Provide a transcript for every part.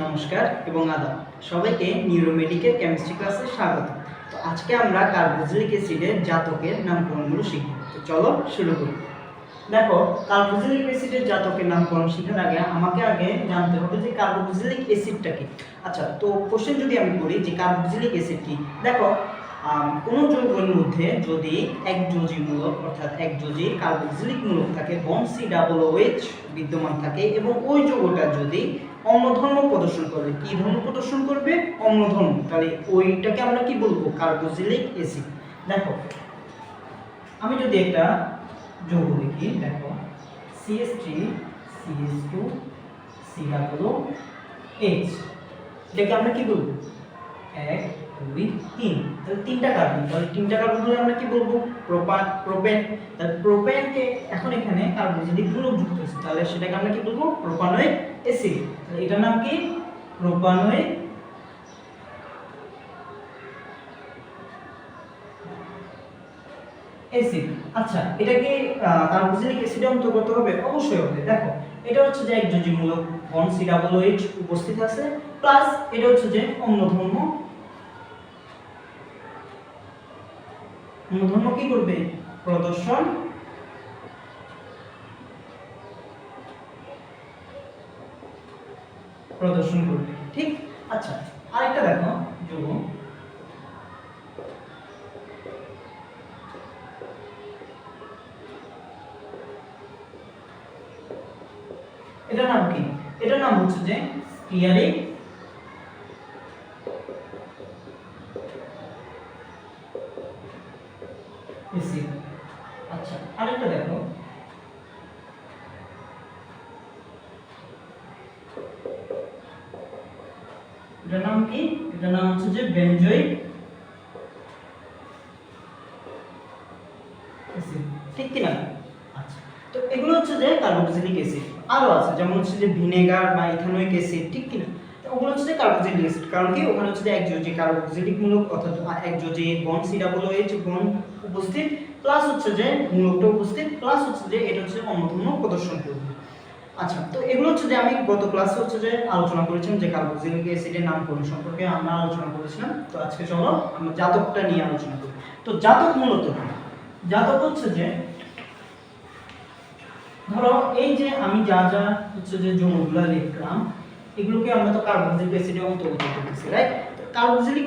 নমস্কার এবং আদাব সবাইকে নিউরোমেডিকেল কেমিস্ট্রি ক্লাসে স্বাগত। তো আজকে আমরা কার্বক্সিলিক অ্যাসিডের জাতকের নামকরণগুলো শিখব। তো চলো শুরু করি। দেখো, কার্বক্সিলিক অ্যাসিডের জাতকের নামকরণ শেখার আগে আমাকে জানতে হবে যে কার্বক্সিলিক অ্যাসিডটা কি। আচ্ছা, তো কোশ্চেন যদি আমি করি যে কার্বক্সিলিক অ্যাসিড কি, দেখো কোনো যৌগের মধ্যে যদি একযোজী মূলক অর্থাৎ একযোজী কার্বক্সিলিক মূলক থাকে, বন্ড COOH বিদ্যমান থাকে এবং ওই যৌগটা যদি অম্লধর্ম প্রদর্শন করবে, কি ধর্ম প্রদর্শন করবে? অম্লধর্ম, তাহলে ওইটাকে আমরা কি বলবো? Carboxylic acid. দেখো, আমি যদি একটা যৌগ লিখি, দেখো CH3 CH2 COOH, এটাকে আমরা কি বলবো? 1 2 3, তাহলে তিনটা কার্বন, তাহলে তিনটা কার্বন হলে আমরা কি বলবো? প্রোপেন। তাহলে প্রোপেনকে এখন এখানে কার্বক্সিলিক মূলক যুক্ত আছে, তাহলে সেটাকে আমরা কি বলবো? Propanoic acid. তাহলে এটার নাম কি? Propanoic acid. আচ্ছা, এটা কি কার্বক্সিলিক অ্যাসিডের অন্তর্গত হবে? অবশ্যই হবে। দেখো, এটা হচ্ছে যে একযোজী মূলক, বন্ড COOH উপস্থিত আছে, প্লাস এটা হচ্ছে যে অম্লধর্ম কি করবে? প্রদর্শন করবে, ঠিক। আচ্ছা, আরেকটা দেখো যৌগ, এটার নাম কি? এটার নাম হচ্ছে যে স্টিয়ারিক অ্যাসিড। আচ্ছা, আরেকটা দেখো, এটার নাম কি? এটার নাম হচ্ছে যে বেনজোইক অ্যাসিড, ঠিক কি না? আচ্ছা, তো এগুলো হচ্ছে যে কার্বক্সিলিক অ্যাসিড। আরো আছে, যেমন হচ্ছে যে ভিনেগার বা ইথানোয়িক অ্যাসিড, ঠিক কি না? তো ওগুলো হচ্ছে যে কার্বক্সিলিক অ্যাসিড, কারণ কি ওখানে হচ্ছে যে একযোজী কার্বক্সিলিক মূলক অর্থাৎ একযোজী বন্ড COOH বন্ড উপস্থিত, প্লাস হচ্ছে যে মূলকটা উপস্থিত, প্লাস হচ্ছে যে এটা হচ্ছে অম্লধর্ম প্রদর্শন করবে। আচ্ছা, তো এগুলো হচ্ছে যে আমি গত ক্লাসে হচ্ছে যে আলোচনা করেছিলাম যে কার্বক্সিলিক অ্যাসিডের নামকরণ সম্পর্কে আমরা আলোচনা করেছিলাম। তো আজকে চলো আমরা জাতকটা নিয়ে আলোচনা করি। তো জাতক মূলত জাতক হচ্ছে যে, ধরো এই যে আমি যা যা হচ্ছে যে যৌগগুলো লিখলাম, এগুলোকে আমরা তো কার্বক্সিলিক অ্যাসিডের অন্তর্গত করতেছি, রাইট? তো কার্বক্সিলিক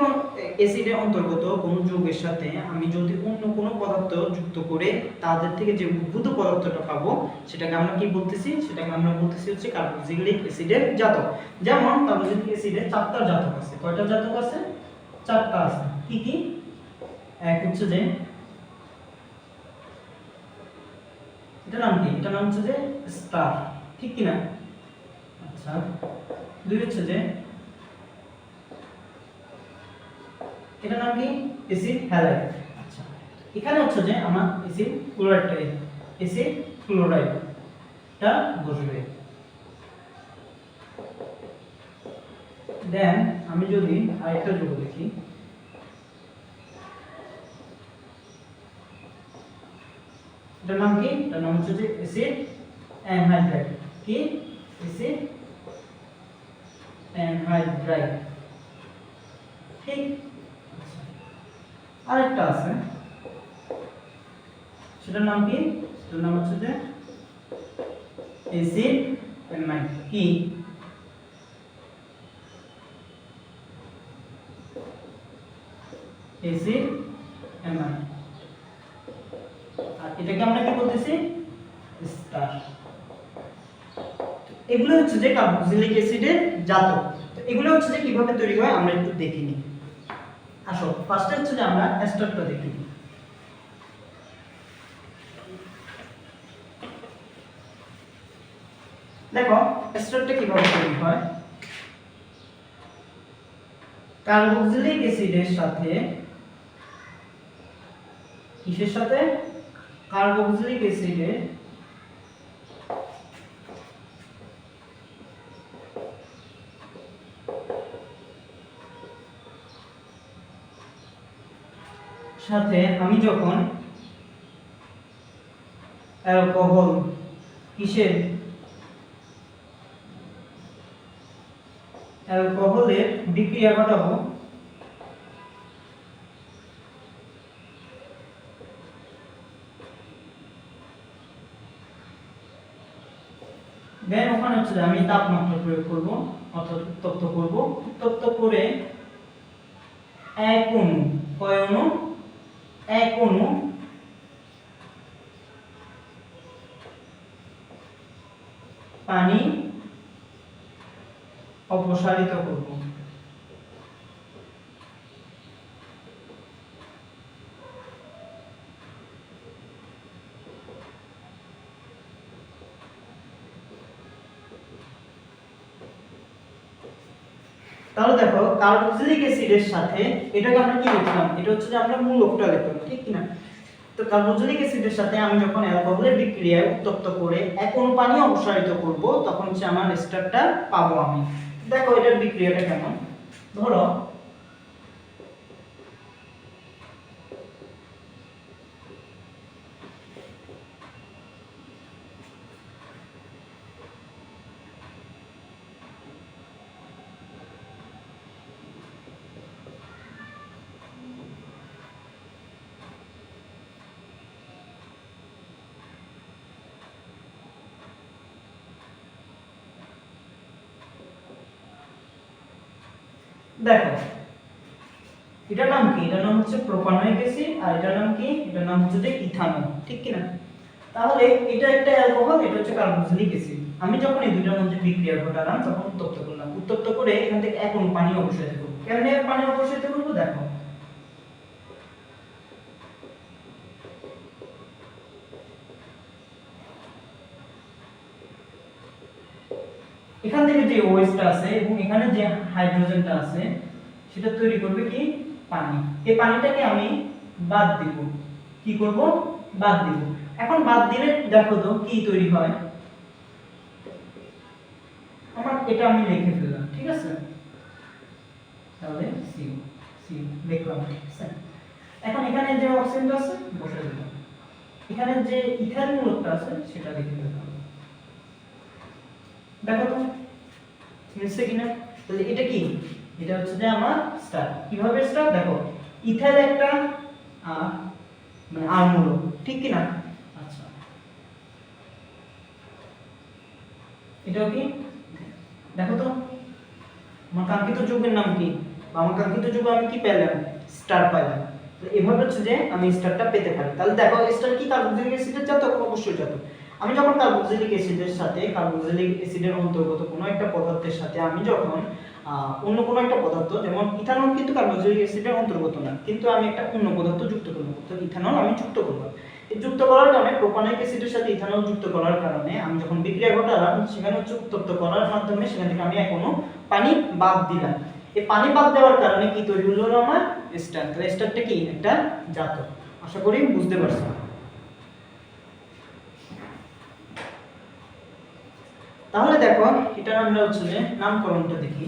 অ্যাসিডের অন্তর্গত কোনো যৌগের সাথে আমি যদি অন্য কোনো পদার্থ যুক্ত করে তাদের থেকে যে উদ্ভূত পদার্থটা পাবো, সেটাকে আমরা কি বলতেছি? সেটাকে আমরা বলতেছি হচ্ছে কার্বক্সিলিক অ্যাসিডের জাতক। যেমন কার্বক্সিলিক অ্যাসিডের 4টা জাতক আছে। কয়টা জাতক আছে? 4টা আছে। কি কি? এক হচ্ছে যে, এটার নাম কি? এটার নাম হচ্ছে যে স্টার, ঠিক কি না? আচ্ছা, দুই হচ্ছে যে, এটার নাম কি? Acid halide. আচ্ছা, এখানে হচ্ছে যে আমার অ্যাসিড ক্লোরাইডটা বসবে। দেন আমি যদি আরেকটা যৌগ লিখি, এটার নাম কি? এটার নাম হচ্ছে যে অ্যাসিড অ্যানহাইড্রাইড। কি? অ্যাসিড অ্যানহাইড্রাইড, ঠিক। আরেকটা আছে, সেটার নাম কি? সেটার নাম হচ্ছে যে অ্যাসিড অ্যামাইড। কি? Acid amide. আর এটাকে আমরা কি বলতেছি? স্টার। এগুলো হচ্ছে যে কার্বক্সিলিক অ্যাসিডের জাতক। তো এগুলো হচ্ছে যে কিভাবে তৈরি হয় আমরা একটু দেখে নিই। আসো, ফার্স্টে হচ্ছে যে আমরা এস্টারটা দেখি। দেখো এস্টারটা কিভাবে তৈরি হয়। কার্বক্সিলিক অ্যাসিডের সাথে কিসের সাথে? কার্বক্সিলিক অ্যাসিডের সাথে আমি যখন অ্যালকোহলের বিক্রিয়া ঘটাবো দেন ওখানে হচ্ছে আমি তাপমাত্রা প্রয়োগ করব অর্থাৎ উত্তপ্ত করব উত্তপ্ত করে এক অণু কয় অণু এক অণু পানি অপসারিত করব তাহলে দেখো কার্বক্সিলিক অ্যাসিডের সাথে এটাকে আমরা কি লিখলাম এটা হচ্ছে যে আমরা মূলকটা লিখলাম ঠিক কি না তো কার্বক্সিলিক অ্যাসিডের সাথে আমি যখন অ্যালকোহলের বিক্রিয়ায় উত্তপ্ত করে এক অণু পানি অপসারিত করব তখন হচ্ছে আমার এস্টারটা পাবো আমি দেখো এটার বিক্রিয়াটা কেমন ধরো দেখো এটার নাম কি এটার নাম হচ্ছে প্রোপানয়িক অ্যাসিড আর এটার নাম কি এটার নাম হচ্ছে যে ইথানল ঠিক কি না তাহলে এটা একটা অ্যালকোহল এটা হচ্ছে কার্বক্সিলিক অ্যাসিড আমি যখন এই দুটোর মধ্যে বিক্রিয়া ঘটালাম তখন উত্তপ্ত করলাম উত্তপ্ত করে এখান থেকে এক অণু পানি অপসারিত করব কেন পানি অপসারিত করব দেখো এখান থেকে যে ওএইচটা আছে এবং এখানে যে হাইড্রোজেনটা আছে সেটা তৈরি করবে কি পানি এই পানিটাকে আমি বাদ দিব কি করব বাদ দিব এখন বাদ দিলে দেখো তো কি তৈরি হয় আমার এটা আমি লিখে ফেললাম ঠিক আছে তাহলে সি সি লিখলাম ঠিক আছে এখন এখানে যে অক্সিজেনটা আছে বসাই দিলাম এখানে যে ইথাইল মূলকটা আছে সেটা লিখে দিলাম দেখো তো মিলছে কিনা তাহলে এটা কি এটা হচ্ছে যে আমার স্টার কিভাবে স্টার দেখো ইথাইল একটা মানে আর মূলক ঠিক কি না আচ্ছা এটাও কি দেখো তো আমার কাঙ্ক্ষিত যৌগের নাম কি বা আমার কাঙ্ক্ষিত যৌগ আমি কি পেলাম স্টার পেলাম তো এভাবে হচ্ছে যে আমি স্টারটা পেতে পারি তাহলে দেখো স্টার কি কার্বক্সিলিক অ্যাসিডের জাতক অবশ্যই জাতক আমি যখন কার্বক্সিলিক অ্যাসিডের সাথে কার্বক্সিলিক অ্যাসিডের অন্তর্গত কোনো একটা পদার্থের সাথে আমি যখন অন্য কোনো একটা পদার্থ যেমন ইথানল কিন্তু কার্বক্সিলিক অ্যাসিডের অন্তর্গত না কিন্তু আমি একটা অন্য পদার্থ যুক্ত করব তো ইথানল আমি যুক্ত করব এই যুক্ত করার কারণে প্রোপানয়িক অ্যাসিডের সাথে ইথানল যুক্ত করার কারণে আমি যখন বিক্রিয়া ঘটালাম সেখানে হচ্ছে উত্তপ্ত করার মাধ্যমে সেখান থেকে আমি কোনো পানি বাদ দিলাম এই পানি বাদ দেওয়ার কারণে কি তৈরি হলো আমার এস্টার তো এস্টারটা কি একটা জাতক আশা করি বুঝতে পারছো তাহলে দেখো এটার আমরা হচ্ছে যে নামকরণটা দেখি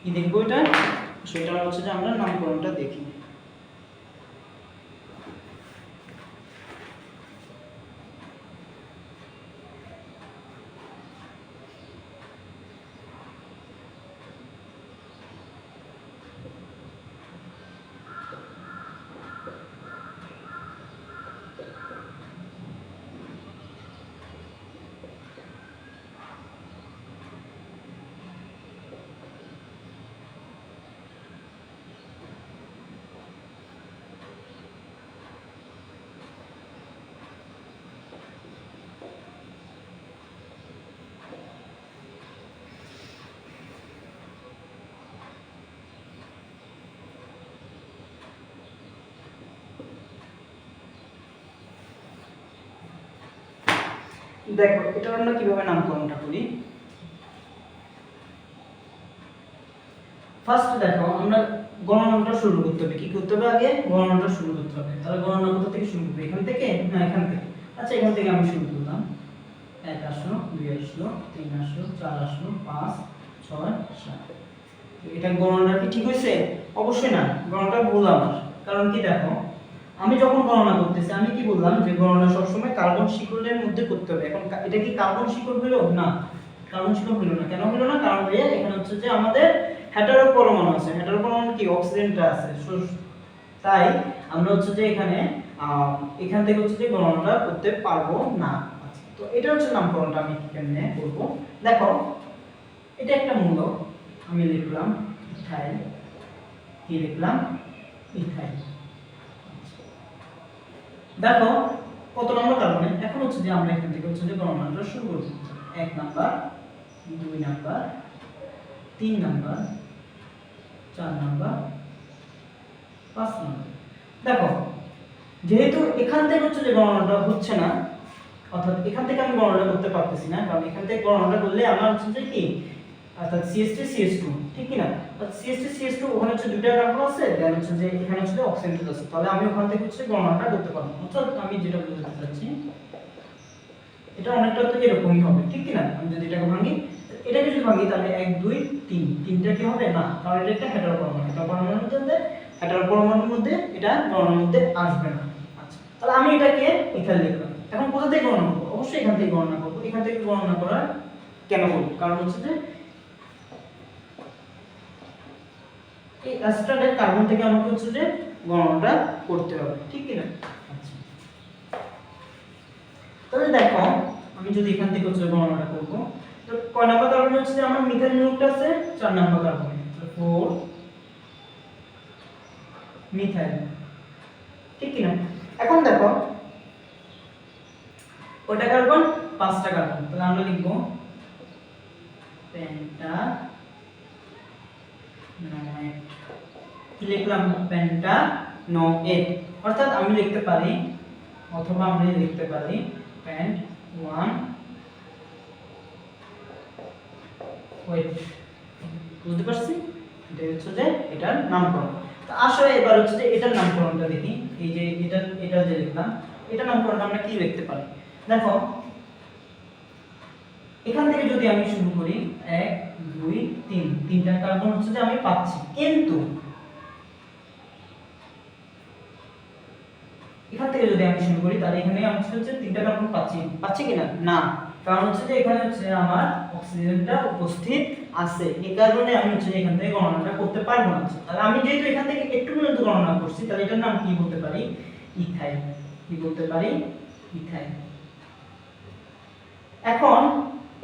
কি দেখবো এটা সেটা হচ্ছে যে আমরা নামকরণটা দেখি দেখো এটা আমরা কিভাবে নামকরণটা করি ফার্স্ট দেখো আমরা গণনাটা শুরু করতে হবে কি করতে হবে আগে গণনাটা শুরু করতে হবে তাহলে গণনা কোথা থেকে শুরু করব এখান থেকে না এখান থেকে আচ্ছা এখান থেকে আমি শুরু করলাম 1 আসলো 2 আসলো 3 আসলো 4 আসলো 5 6 7 এটা গণনাটা কি ঠিক হইছে অবশ্যই না গণনাটা ভুল আমার কারণ কি দেখো, আমি যখন গণনা করতেছি আমি কি বললাম যে গণনা সবসময় কার্বন শিকলের মধ্যে করতে হবে। এখন এটা কি কার্বন শিকল হলো না? কার্বন শিকল হলো না। কেন হলো না? কারণ এখানে হচ্ছে যে আমাদের হেটারো পরমাণু আছে। হেটারো পরমাণু কি অক্সিজেনটা আছে, তাই আমরা হচ্ছে যে এখান থেকে হচ্ছে যে গণনাটা করতে পারবো না। আচ্ছা, তো এটা হচ্ছে নামকরণটা আমি কেমনে করব। দেখো, এটা একটা মূলক, আমি লিখলাম ইথাইল। কি লিখলাম? ইথাইল। দেখো কত নম্বর কার্বনে। এখন হচ্ছে যে আমরা এখান থেকে হচ্ছে যে গণনাটা শুরু করব। 1 number, 2 number, 3 number, 4 number, 5 number. দেখো, যেহেতু এখান থেকে হচ্ছে যে গণনাটা হচ্ছে না, অর্থাৎ এখান থেকে আমি গণনা করতে পারতেছি না, কারণ এখান থেকে গণনাটা করলে আমার হচ্ছে যে কি, অর্থাৎ CH3 CH2, ঠিক কি না? অর্থাৎ CH3 CH2 ওখানে হচ্ছে দুইটা কার্বন আছে, দেন হচ্ছে যে এখানে হচ্ছে যে অক্সিজেন আছে, তাহলে আমি ওখান থেকে হচ্ছে গণনাটা করতে পারবো। অর্থাৎ আমি যেটা বলতে চাচ্ছি এটা অনেকটা তো এরকমই হবে, ঠিক কি না? আমি যদি এটাকে ভাঙি, এটাকে যদি ভাঙি তাহলে 1 2 3, তিনটা কি হবে না, কারণ এটা একটা হেটারো পরমাণু। হেটারো পরমাণুর মধ্যে, হেটারো পরমাণুর মধ্যে এটা গণনার মধ্যে আসবে না। আচ্ছা, তাহলে আমি এটাকে ইথাইল লিখলাম। এখন কোথা থেকে গণনা করব? অবশ্যই এখান থেকে গণনা করব। এখান থেকে গণনা করার কেন করব? কারণ হচ্ছে যে এই অ্যাসিটাইল কার্বন থেকে আমাকে হচ্ছে যে গণনাটা করতে হবে, ঠিক কি না? আচ্ছা, তাহলে দেখো, আমি যদি এখান থেকে হচ্ছে গণনাটা করব, তো কয় নাম্বার কার্বনে হচ্ছে যে আমার মিথাইল মূলকটা আছে? 4 নাম্বার কার্বনে। তো 4 মিথাইল, ঠিক কি না? এখন দেখো, কয়টা কার্বন? 5টা কার্বন। তাহলে আমরা লিখব পেন্টা নয়েট। কি লিখলাম? পেন্টা নয়েট। অর্থাৎ আমি লিখতে পারি, অথবা আমরা লিখতে পারি পেন্ট 1 ওয়েট। বুঝতে পারছি? এটা হচ্ছে যে এটার নামকরণ। তো আসলে এবার হচ্ছে যে এটার নামকরণটা দেখি। এই যে এটা যে লিখলাম, এটা নামকরণটা আমরা কি লিখতে পারি? দেখো, এখান থেকে যদি আমি শুরু করি 1 2 3, তিনটা কার্বন হচ্ছে যে আমি পাচ্ছি, কিন্তু এখান থেকে যদি আমি শুরু করি তাহলে এখানে আমি হচ্ছে তিনটা কার্বন পাচ্ছি কিনা? না, কারণ হচ্ছে যে এখানে হচ্ছে আমার অক্সিজেনটা উপস্থিত আছে, এই কারণে আমি হচ্ছে এখান থেকে গণনাটা করতে পারবো না। তাহলে আমি যেহেতু এখান থেকে একটু পর্যন্ত গণনা করছি, তাহলে এটার নাম কি বলতে পারি? ইথাইল। কি বলতে পারি? ইথাইল। এখন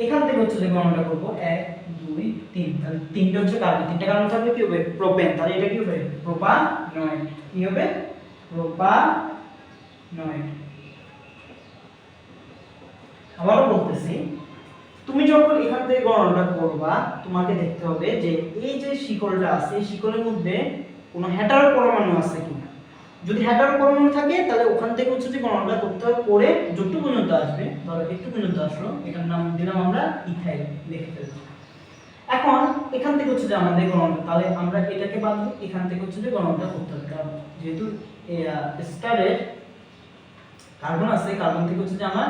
এখান থেকে হচ্ছে যে গণনাটা করব 1 2 3, তাহলে তিনটা হচ্ছে কার্বন, তিনটা কার্বন থাকলে কি হবে? প্রোপেন। তাহলে এটা কি হবে? প্রোপানয়েড। কি হবে? প্রোপানয়েড। আবারও বলতেছি, তুমি যখন এখান থেকে গণনাটা করবা, তোমাকে দেখতে হবে যে এই যে শিকলটা আছে, এই শিকলের মধ্যে কোনো হেটারো পরমাণু আছে কিনা। যদি হেটারো পরমাণু থাকে তাহলে ওখান থেকে হচ্ছে যে গণনাটা করতে হবে, করে যতটুকু পর্যন্ত আসবে, ধরো একটু পর্যন্ত আসলো, এটার নাম দিলাম আমরা ইথাইল, লিখে ফেলছি। এখন এখান থেকে হচ্ছে যে আমাদের গণনা, তাহলে আমরা এটাকে বাদ দিয়ে এখান থেকে হচ্ছে যে গণনাটা করতে হবে, কারণ যেহেতু স্টারের কার্বন আছে, কার্বন থেকে হচ্ছে যে আমার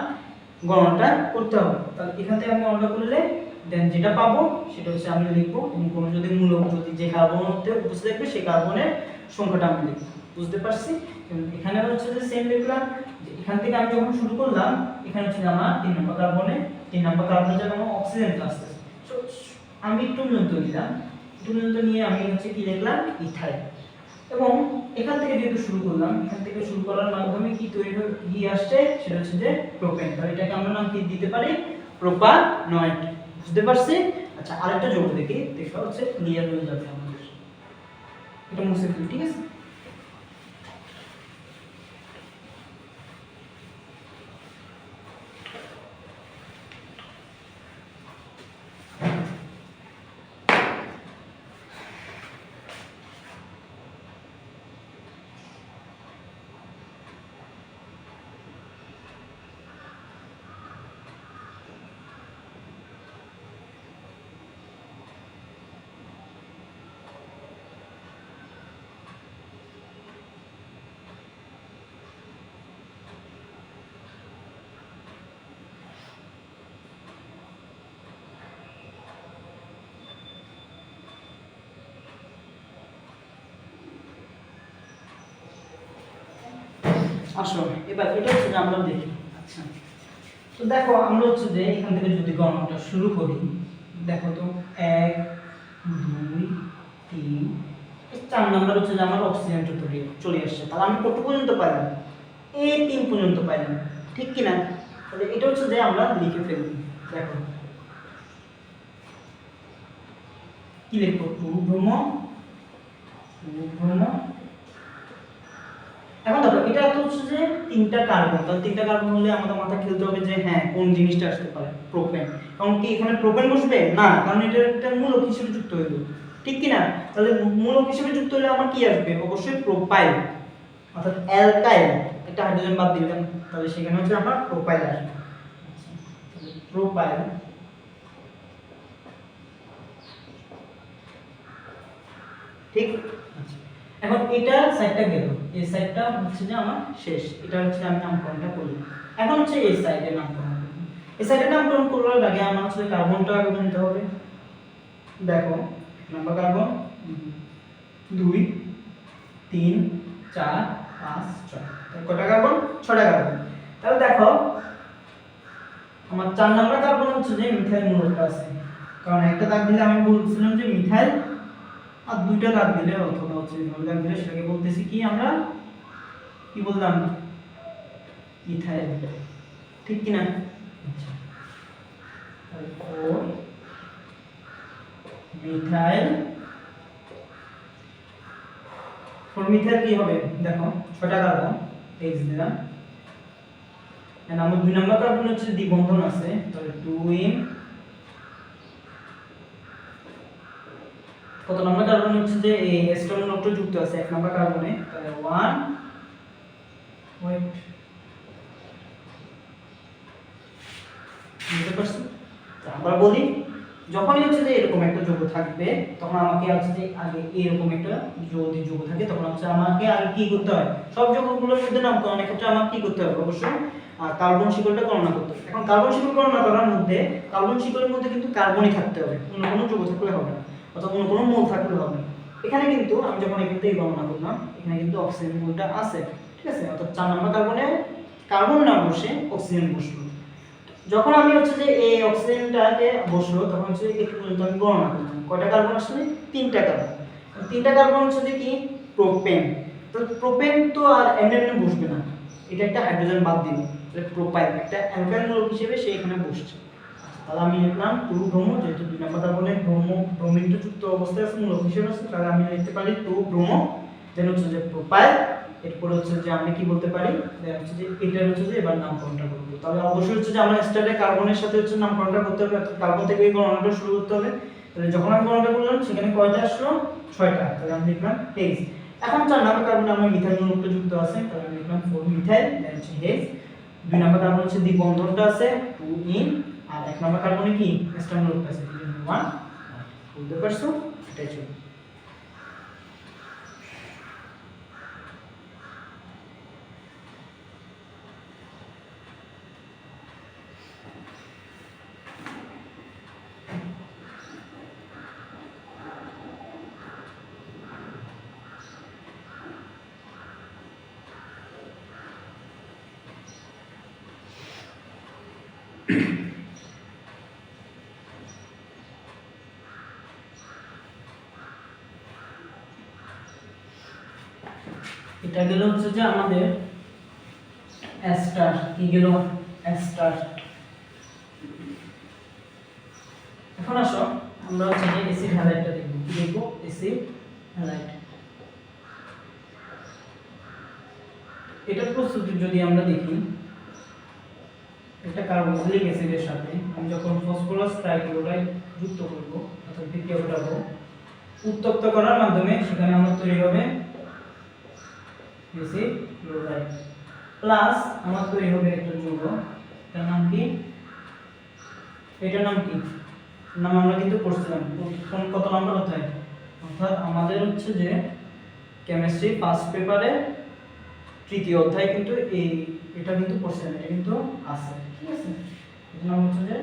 গণনাটা করতে হবে। তাহলে এখান থেকে আমি গণনা করলে দেন যেটা পাবো সেটা হচ্ছে আমি লিখবো, এবং কোনো যদি মূলক যদি যে কার্বনতে উপস্থিত থাকবে সেই কার্বনের সংখ্যাটা আমি লিখবো। বুঝতে পারছি? এখানে হচ্ছে যে সেম লিখলাম, যে এখান থেকে আমি যখন শুরু করলাম, এখানে হচ্ছে আমার 3 নম্বর কার্বনে, 3 নম্বর কার্বনে যে আমার অক্সিজেনটা আসছে, আমি একটু নিয়ন্ত্রণ নিলাম, একটু নিয়ন্ত্রণ নিয়ে আমি হচ্ছে কি লিখলাম? ইথাইল। এবং এখান থেকে যেহেতু শুরু করলাম, এখান থেকে শুরু করার মাধ্যমে কি তৈরি হয়ে আসছে সেটা হচ্ছে যে প্রোপেন। তাহলে এটাকে আমরা নাম কি দিতে পারি? প্রোপানয়েড। বুঝতে পারছি? আচ্ছা, আরেকটা যোগ দেখি, দেখা হচ্ছে ক্লিয়ার হয়ে যাবে আমাদের। এটা মুছে ফেলি, ঠিক আছে? আসো এবার এটা হচ্ছে যে আমরা দেখি। আচ্ছা, তো দেখো আমরা হচ্ছে যে এখান থেকে যদি গণনাটা শুরু করি, দেখো তো 1 2 3 4 নাম্বার হচ্ছে যে আমার অক্সিজেন চলে আসছে। তাহলে আমি কত পর্যন্ত পাইলাম? A3 পর্যন্ত পাইলাম, ঠিক কি না? তাহলে এটা হচ্ছে যে আমরা লিখে ফেলবো। দেখো কি লিখবো? 2 ব্রোমো 2 ব্রোমো। এখন দেখো এটা তো হচ্ছে যে তিনটা কার্বন, তাহলে তিনটা কার্বন হলে আমাদের মাথায় খেলতে হবে যে হ্যাঁ কোন জিনিসটা আসতে পারে, প্রোপেন। কারণ কি এখানে প্রোপেন বসবে না, কারণ এটা একটা মূলক হিসেবে যুক্ত হইল, ঠিক কি না? তাহলে মূলক হিসেবে যুক্ত হলে আমার কি আসবে? অবশ্যই প্রোপাইল, অর্থাৎ অ্যালকাইল। একটা হাইড্রোজেন বাদ দিলাম, তাহলে সেখানে হচ্ছে আমার প্রোপাইল আসবে। প্রোপাইল, ঠিক। আচ্ছা, এখন এটা সাইডটা গেল, এই সাইডটা হচ্ছে যে আমার শেষ, এটা হচ্ছে আমি নামকরণটা করলাম। এখন হচ্ছে এই সাইডের নামকরণ করব। এই সাইডের নামকরণ করার আগে আমার হচ্ছে কার্বনটা আগে নিতে হবে। দেখো নাম্বার কার্বন 2 3 4 5 6, কয়টা কার্বন? 6টা কার্বন। তাহলে দেখো আমার 4 নাম্বার কার্বন হচ্ছে যে মিথাইল মূলকটা আছে, কারণ একটা দাগ দিলে আমি বলছিলাম যে মিথাইল, আর দুইটা দাগ দিলে অথবা হচ্ছে দুই দাগ দিলে সেটাকে বলতেছি কি আমরা, কি বললাম? ইথাইল, ঠিক কি না? আচ্ছা, তাহলে 4 মিথাইল। 4 মিথাইল কি হবে? দেখো 6টা কার্বন, H দিলাম। এন্ড আমার 2 নাম্বার কার্বন হচ্ছে দ্বিবন্ধন আছে, তাহলে 2n। কত নাম্বার কার্বন হচ্ছে যে এই এস্টার মূলকটা যুক্ত আছে 1 নাম্বার কার্বনে, তাহলে 1 ওয়েট। বুঝতে পারছো? আবার বলি, যখনই হচ্ছে যে এরকম একটা যৌগ থাকবে তখন আমাকে হচ্ছে যে আগে এরকম একটা যদি যৌগ থাকে তখন হচ্ছে আমাকে আগে কি করতে হয়? সব যৌগগুলোর মধ্যে নামকরণের ক্ষেত্রে আমাকে কি করতে হবে? অবশ্যই কার্বন শিকলটা গণনা করতে হবে। এখন কার্বন শিকল গণনা করার মধ্যে কার্বন শিকলের মধ্যে কিন্তু কার্বনই থাকতে হবে, অন্য কোনো যৌগ থাকলে হবে না, অথবা অন্য কোনো মূল থাকলে হবে না। এখানে কিন্তু আমি যখন এখান থেকে গণনা করলাম, এখানে কিন্তু অক্সিজেন মূলটা আছে, ঠিক আছে? অর্থাৎ 4 নম্বর কার্বনে কার্বন না বসে অক্সিজেন বসলো। যখন আমি হচ্ছে যে এই অক্সিজেনটাকে বসলো তখন হচ্ছে একটু পর্যন্ত আমি গণনা করলাম, কয়টা কার্বন আসলে? 3টা কার্বন। 3টা কার্বন হচ্ছে যে কি? প্রোপেন। তো প্রোপেন তো আর এমনি এমনি বসবে না, এটা একটা হাইড্রোজেন বাদ দিল, তাহলে প্রোপাইল একটা অ্যালকাইল মূলক হিসেবে সে এখানে বসছে। তাহলে আমি লিখলাম 2 ব্রোমো, যেহেতু 2 নম্বর কার্বনে ব্রোমো ব্রোমিনটা যুক্ত অবস্থায় আছে মূলক হিসেবে আছে, তাহলে আমি লিখতে পারি 2 ব্রোমো। দেন হচ্ছে যে প্রোপাইল, এরপর হচ্ছে যে আমি কি বলতে পারি? দেন হচ্ছে যে এটা হচ্ছে যে এবার নামকরণটা করব। তাহলে অবশ্যই হচ্ছে যে আমরা স্টার্টে কার্বনের সাথে হচ্ছে নামকরণটা করতে হবে, অর্থাৎ কার্বন থেকে এই গণনাটা শুরু করতে হবে। তাহলে যখন আমি গণনাটা করলাম সেখানে কয়টা আসলো? 6টা। তাহলে আমি লিখলাম H। এখন 4 নম্বর কার্বনে আমার মিথাইল মূলকটা যুক্ত আছে, তাহলে আমি লিখলাম 4 মিথাইল, দেন হচ্ছে H। 2 নম্বর কার্বন হচ্ছে দ্বিবন্ধনটা আছে 2 in, আর 1 নম্বর কার্বনে কি এস্টার মূলকটা আছে 1। বুঝতে পারছো? এটাই ছিল। এটা গেল হচ্ছে যে আমাদের এস্টার, কি গেল? এস্টার। এখন আসো আমরা হচ্ছে যে অ্যাসিড হ্যালাইডটা দেখব। কি দেখব? Acid halide. এটা প্রস্তুতি যদি আমরা দেখি, একটা কার্বক্সিলিক অ্যাসিডের সাথে আমি যখন ফসফরাস ট্রাইক্লোরাইড যুক্ত করব, অর্থাৎ বিক্রিয়া ঘটাবো উত্তপ্ত করার মাধ্যমে, সেখানে আমার তৈরি হবে অ্যাসিড ক্লোরাইড, প্লাস আমার তৈরি হবে একটা যৌগ, এটার নাম কি? এটার নাম কি? নাম আমরা কিন্তু পড়ছিলাম কোন কত নাম্বার অধ্যায়, অর্থাৎ আমাদের হচ্ছে যে কেমিস্ট্রি ফার্স্ট পেপারে 3য় অধ্যায় কিন্তু এটা কিন্তু পড়ছিলাম, এটা কিন্তু আছে, ঠিক আছে? এটার নাম হচ্ছে যে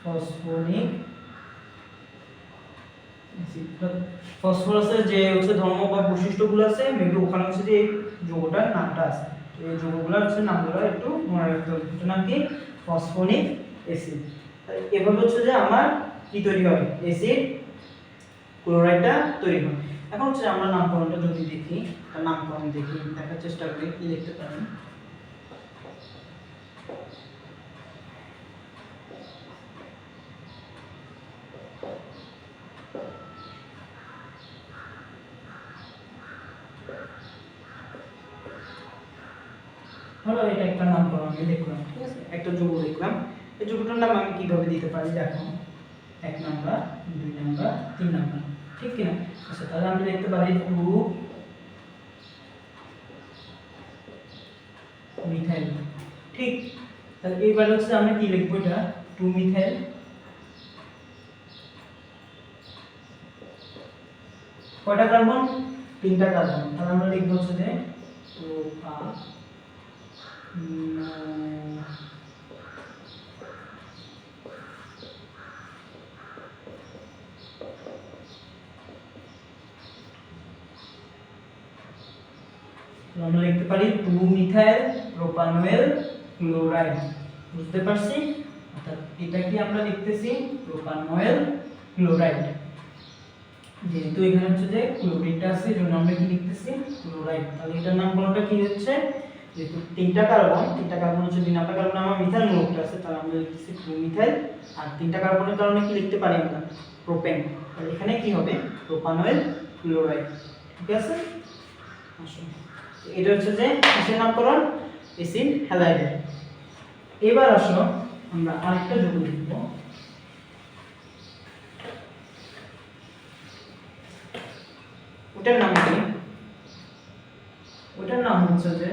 ফসফরিক ফসফরাসের যে হচ্ছে ধর্ম বা বৈশিষ্ট্যগুলো আছে মেবি ওখানে হচ্ছে যে এই যৌগটার নামটা আছে। তো এই যৌগগুলোর হচ্ছে নামগুলো একটু মনে রাখতে হবে। এটার নাম কি? ফসফনিক অ্যাসিড। এভাবে হচ্ছে যে আমার কি তৈরি হয়? অ্যাসিড ক্লোরাইডটা তৈরি হয়। এখন হচ্ছে আমরা নামকরণটা যদি দেখি, তার নামকরণ দেখি, দেখার চেষ্টা করি কি লিখতে পারি। হলো এটা একটা নামকরণ আমি লিখলাম, ঠিক আছে? একটা যৌগ লিখলাম। এই যৌগটার নাম আমি কিভাবে দিতে পারি দেখো, 1 নাম্বার, 2 নাম্বার, 3 নাম্বার, ঠিক কি না? আচ্ছা, তাহলে আমি লিখতে পারি 2 মিথাইল, ঠিক। তাহলে এইবার হচ্ছে আমরা কি লিখবো? এটা 2 মিথাইল, কয়টা কার্বন? 3টা কার্বন। তাহলে আমরা লিখবো হচ্ছে যে আমরা লিখতে পারি 2 মিথাইল প্রোপানয়েল ক্লোরাইড। বুঝতে পারছি? অর্থাৎ এটা কি আমরা লিখতেছি প্রোপানয়েল ক্লোরাইড। যেহেতু এখানে হচ্ছে যে ক্লোরিনটা আছে এজন্য আমরা কি লিখতেছি ক্লোরাইড। তাহলে এটার নামকরণটা কি হচ্ছে? যেহেতু 3টা কার্বন হচ্ছে 2 নাম্বার কার্বন আমার মিথাইল গ্রুপটা আছে, তাহলে আমরা লিখতেছি 2 মিথাইল। আর 3টা কার্বনের কারণে কি লিখতে পারি আমরা? প্রোপেন। তাহলে এখানে কি হবে? প্রোপানয়েল ক্লোরাইড, ঠিক আছে? আসলে এটা হচ্ছে যে কিসের নামকরণ? অ্যাসিড হ্যালাইডের। এবার আসো আমরা আরেকটা যৌগ লিখব। ওটার নাম কি? ওটার নাম হচ্ছে যে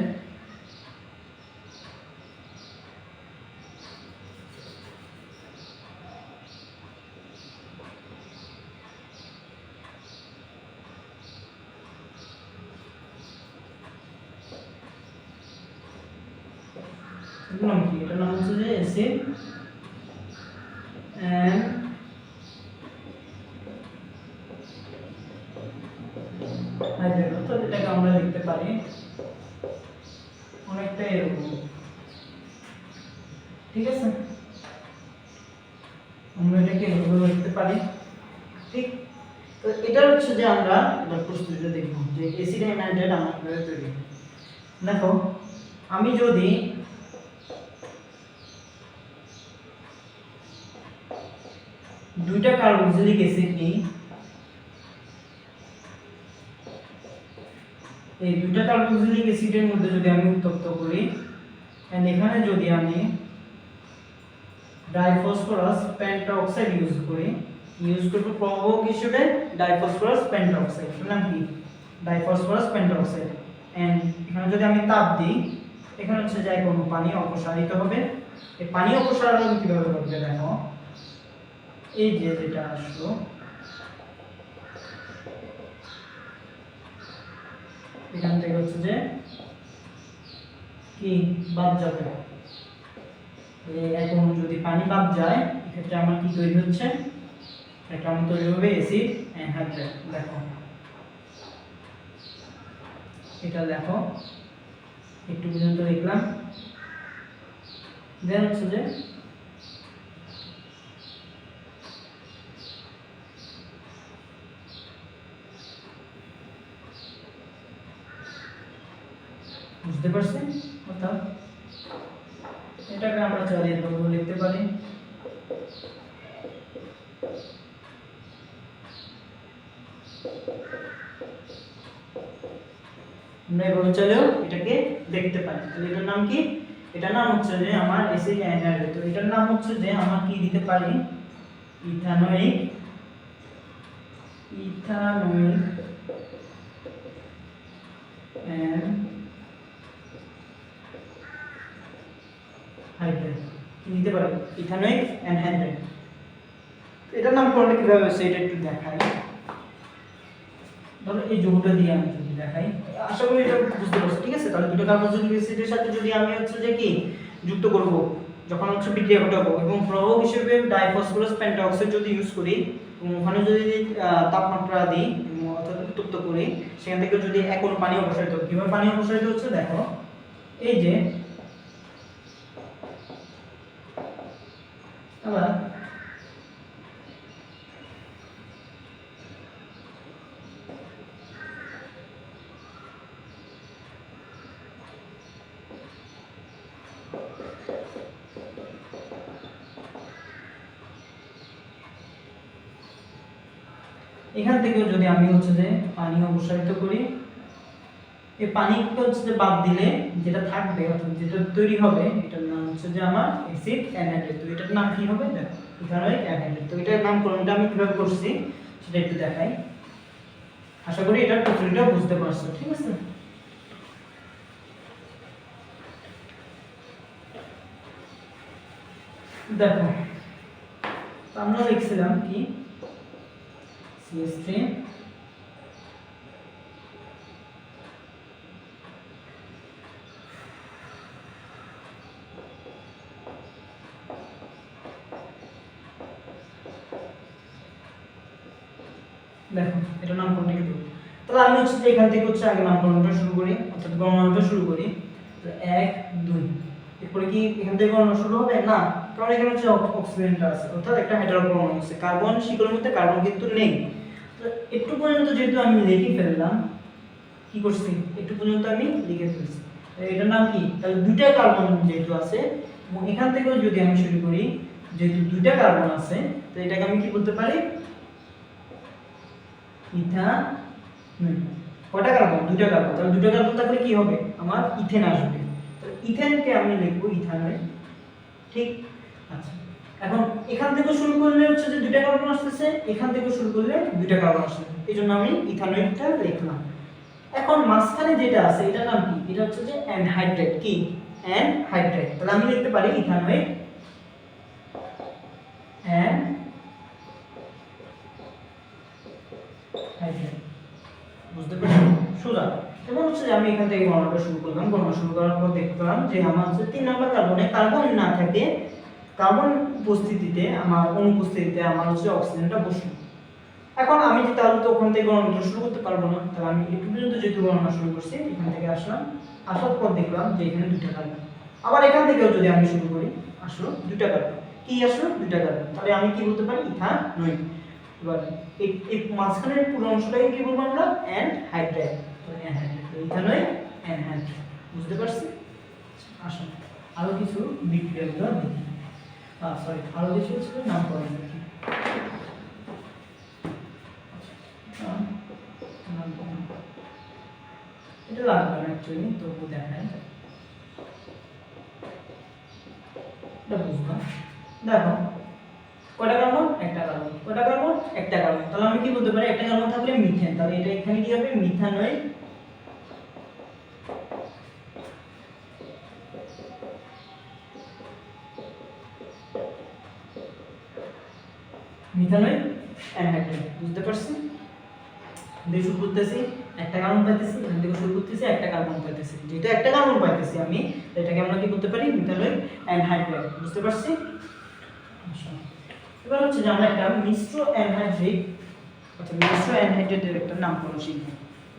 নাম কি? এটার নাম হচ্ছে যে অ্যাসিড হাইড্রাইড। অর্থাৎ এটাকে আমরা লিখতে পারি অনেকটা এরকম, ঠিক আছে? আমরা এটাকে এভাবে লিখতে পারি, ঠিক। তো এটা হচ্ছে যে আমরা এবার প্রস্তুতিটা দেখব যে অ্যাসিড অ্যানাহাইড্রাইড আমরা কিভাবে তৈরি করি। দেখো, আমি যদি দুইটা কার্বক্সিলিক অ্যাসিড নিই, এই দুইটা কার্বক্সিলিক অ্যাসিডের মধ্যে যদি আমি উত্তপ্ত করি, এন্ড এখানে যদি আমি ডাইফসফরাস পেন্টাঅক্সাইড ইউজ করব প্রভাবক হিসেবে ডাইফসফরাস পেন্টাঅক্সাইড। নাম কি? ডাইফসফরাস পেন্টাঅক্সাইড। এন্ড এখানে যদি আমি তাপ দিই, এখানে হচ্ছে যে কোনো পানি অপসারিত হবে। এই পানি অপসারণ কিভাবে করবে দেখো, এই যে যেটা আসলো এখান থেকে হচ্ছে যে কি বাদ যাবে। এখন যদি পানি বাদ যায়, এক্ষেত্রে আমার কি তৈরি হচ্ছে? এটা আমার তৈরি হবে অ্যাসিড অ্যানহাইড্রাইড। দেখো, এটা দেখো একটু পর্যন্ত লিখলাম, দেন হচ্ছে যে বুঝতে পারছি? অর্থাৎ এটাকে আমরা চালিয়ে লিখতে পারি আমরা এভাবে চাইলেও এটাকে দেখতে পারি। তাহলে এটার নাম কি? এটার নাম হচ্ছে যে আমার অ্যাসিড অ্যানহাইড্রাইড। তো এটার নাম হচ্ছে যে আমরা কি দিতে পারি? ইথানোয়িক অ্যানহাইড্রাইড দিতে পারি, ইথানোয়িক অ্যানহাইড্রাইড। এটার নামকরণ কিভাবে হচ্ছে এটা একটু দেখাই। ধরো এই যৌগটা দিয়ে আমি যদি দেখাই, আশা করি এটা বুঝতে পারছো, ঠিক আছে? তাহলে দুটো কার্বক্সিলিক অ্যাসিডের সাথে যদি আমি হচ্ছে যে কি যুক্ত করব, যখন হচ্ছে বিক্রিয়া ঘটাবো এবং প্রভাবক হিসেবে ডাইফসফরাস পেন্টাঅক্সাইড যদি ইউজ করি, ওখানে যদি তাপমাত্রা দিই অর্থাৎ উত্তপ্ত করি, সেখান থেকে যদি এখন পানি অপসারিত হয়, কিভাবে পানি অপসারিত হচ্ছে দেখো, এই যে আবার এখান থেকে যদি আমি হচ্ছে যে পানি অপসারিত করি, এই পানিকে হচ্ছে যে বাদ দিলে যেটা থাকবে অর্থাৎ যেটা তৈরি হবে এটার নাম হচ্ছে যে আমার অ্যাসিড অ্যানহাইড্রেট। তো এটার নাম কি হবে দেখো, ইথানোয়িক অ্যানহাইড্রেট। তো এটার নামকরণটা আমি কিভাবে করছি সেটা একটু দেখাই, আশা করি এটার প্রক্রিয়াটা বুঝতে পারছো, ঠিক আছে। দেখো আমরা লিখছিলাম কি CH3 দেখো এটা নামকরণ লিখে দেবো। তাহলে আমি হচ্ছে যে এখান থেকে হচ্ছে আগে নামকরণটা শুরু করি অর্থাৎ গণনাটা শুরু করি। তো 1 2 এরপরে কি এখান থেকে গণনা শুরু হবে না, কারণ এখানে হচ্ছে অক্সিজেনটা আছে অর্থাৎ একটা হাইড্রোকার্বন আছে, কার্বন শিকলের মধ্যে কার্বন কিন্তু নেই। তো একটু পর্যন্ত যেহেতু আমি লিখে ফেললাম, কি করছি একটু পর্যন্ত আমি লিখে ফেলছি, এটার নাম কি, তাহলে দুইটা কার্বন যেহেতু আছে এবং এখান থেকেও যদি আমি শুরু করি যেহেতু দুইটা কার্বন আছে, তো এটাকে আমি কি বলতে পারি ইথানল। কয়টা কার্বন, দুইটা কার্বন, তাহলে দুইটা কার্বন থাকলে কি হবে আমার ইথেন আসবে। তো ইথেনকে আমি লিখব ইথানল, ঠিক আচ্ছা। এখন এখান থেকে শুরু করলে হচ্ছে যে দুইটা কার্বন আসতেছে, এখান থেকে শুরু করলে দুইটা কার্বন আসছে, এইজন্য আমি ইথানলটা লিখলাম। এখন মাঝখানে যেটা আছে এটার নাম কি, এটা হচ্ছে যে অ্যানহাইড্রেট, কি অ্যানহাইড্রেট। তাহলে আমি লিখতে পারি ইথানল অ্যানহাইড্রেট, বুঝতে পারছো সোজা। এবং হচ্ছে যে আমি এখান থেকে গণনাটা শুরু করলাম, গণনা শুরু করার পর দেখলাম যে আমার হচ্ছে 3 নাম্বার কার্বনে কার্বন না থাকে, কার্বন উপস্থিতিতে আমার অনুপস্থিতিতে আমার হচ্ছে অক্সিজেনটা বসলো। এখন আমি যে তাহলে তো ওখান থেকে গণনা শুরু করতে পারবো না, তাহলে আমি একটু পর্যন্ত যেহেতু গণনা শুরু করছি এখান থেকে আসলাম, আসার পর দেখলাম যে এখানে দুইটা কার্বন, আবার এখান থেকেও যদি আমি শুরু করি আসলো দুইটা কার্বন, কি আসলো দুইটা কার্বন, তাহলে আমি কি বলতে পারি ইথানল। এবার এই মাঝখানের পুরো অংশটাকে কি বলবো আমরা অ্যানহাইড্রেট, তাহলে অ্যানহাইড্রেট ইথানল অ্যানহাইড্রেট, বুঝতে পারছি। আসুন আরো কিছু বিক্রিয়াগুলো দেখি, সরি আরো কিছু হচ্ছে নামকরণ দেখি। এটা লাগবে না অ্যাকচুয়ালি, তবু দেখাই, এটা বুঝলাম। দেখো কয়টা কার্বন, একটা কার্বন, কয়টা কার্বন, একটা কার্বন, তাহলে আমি কি বলতে পারি একটা কার্বন থাকলে মিথেন, তাহলে এটা এখানে কি হবে মিথানল, মিথানল অ্যানহাইড্রেট, বুঝতে পারছি। দিয়ে শুরু করতেছি একটা কার্বন পাইতেছি, এখান থেকে শুরু করতেছি একটা কার্বন পাইতেছি, যেটা একটা কার্বন পাইতেছি আমি, এটাকে আমরা কি করতে পারি মিথানল অ্যানহাইড্রেট, বুঝতে পারছি। আচ্ছা এবার হচ্ছে যে আমরা একটা মিশ্র অ্যানহাইড্রেট, আচ্ছা মিশ্র অ্যানহাইড্রেটের একটা নামকরণ শিখব।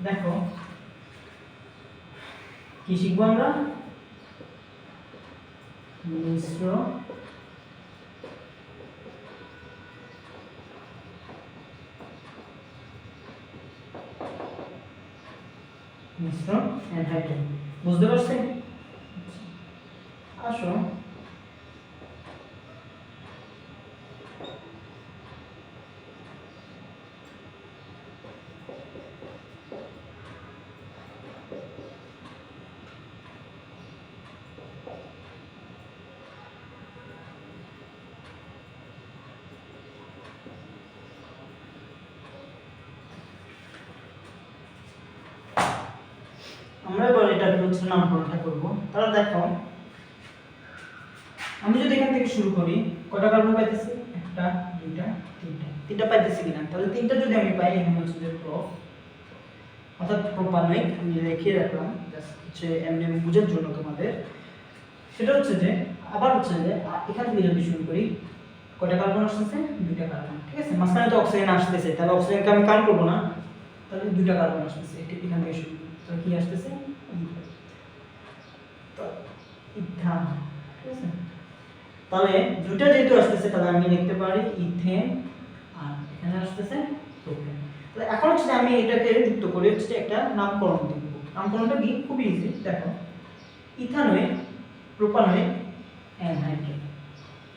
দেখো কি শিখবো আমরা, মিশ্র মিশ্র অ্যানহাইড্রেট, বুঝতে পারছেন। আসো আমরা এবার এটা হচ্ছে নামকরণটা করব। তাহলে দেখো আমি যদি এখান থেকে শুরু করি কয়টা কার্বন পাইতেছি, একটা দুইটা তিনটা, তিনটা পাইতেছি কিনা, তাহলে তিনটা যদি আমি পাই এখানে হচ্ছে যে প্রোপ অর্থাৎ প্রোপানয়িক, আমি লিখে রাখলাম জাস্ট হচ্ছে এমনি বোঝার জন্য তোমাদের। সেটা হচ্ছে যে আবার হচ্ছে যে এখান থেকে যদি শুরু করি কয়টা কার্বন আসতেছে? দুইটা কার্বন। ঠিক আছে, মাঝখানে তো অক্সিজেন আসতেছে, তাহলে অক্সিজেনকে আমি কাউন্ট করবো না, তাহলে দুইটা কার্বন আসতেছে, এটা এখান থেকে শুরু। তাহলে কি আসতেছে? তো ইথান। ঠিক আছে, তাহলে দুইটা যেহেতু আসতেছে তাহলে আমি লিখতে পারি ইথেন, আর এখানে আসতেছে প্রোপেন। তাহলে এখন হচ্ছে আমি এটাকে যুক্ত করে হচ্ছে একটা নামকরণ দিব। নামকরণটা কি? খুব ইজি, দেখো ইথানয়েড, প্রোপানয়েড, অ্যানহাইড্রেট।